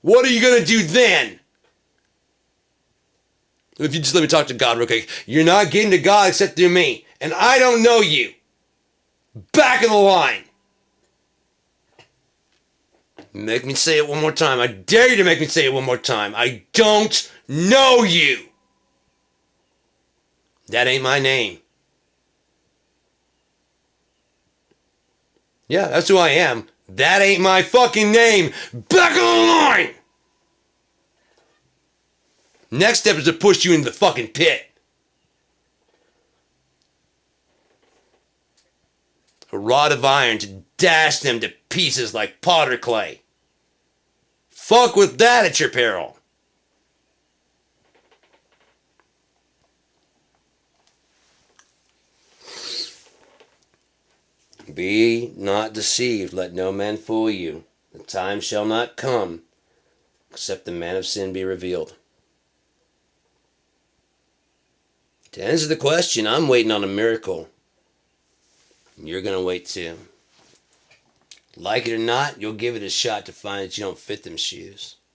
What are you going to do then? If you just let me talk to God real quick. You're not getting to God except through me. And I don't know you. Back of the line. Make me say it one more time. I dare you to make me say it one more time. I don't know you. That ain't my name. Yeah, that's who I am. That ain't my fucking name. Back of the line. Next step is to push you into the fucking pit. A rod of iron to dash them to pieces like potter clay. Fuck with that at your peril. Be not deceived, let no man fool you. The time shall not come, except the man of sin be revealed. To answer the question, I'm waiting on a miracle. You're going to wait too. Like it or not, you'll give it a shot to find that you don't fit them shoes.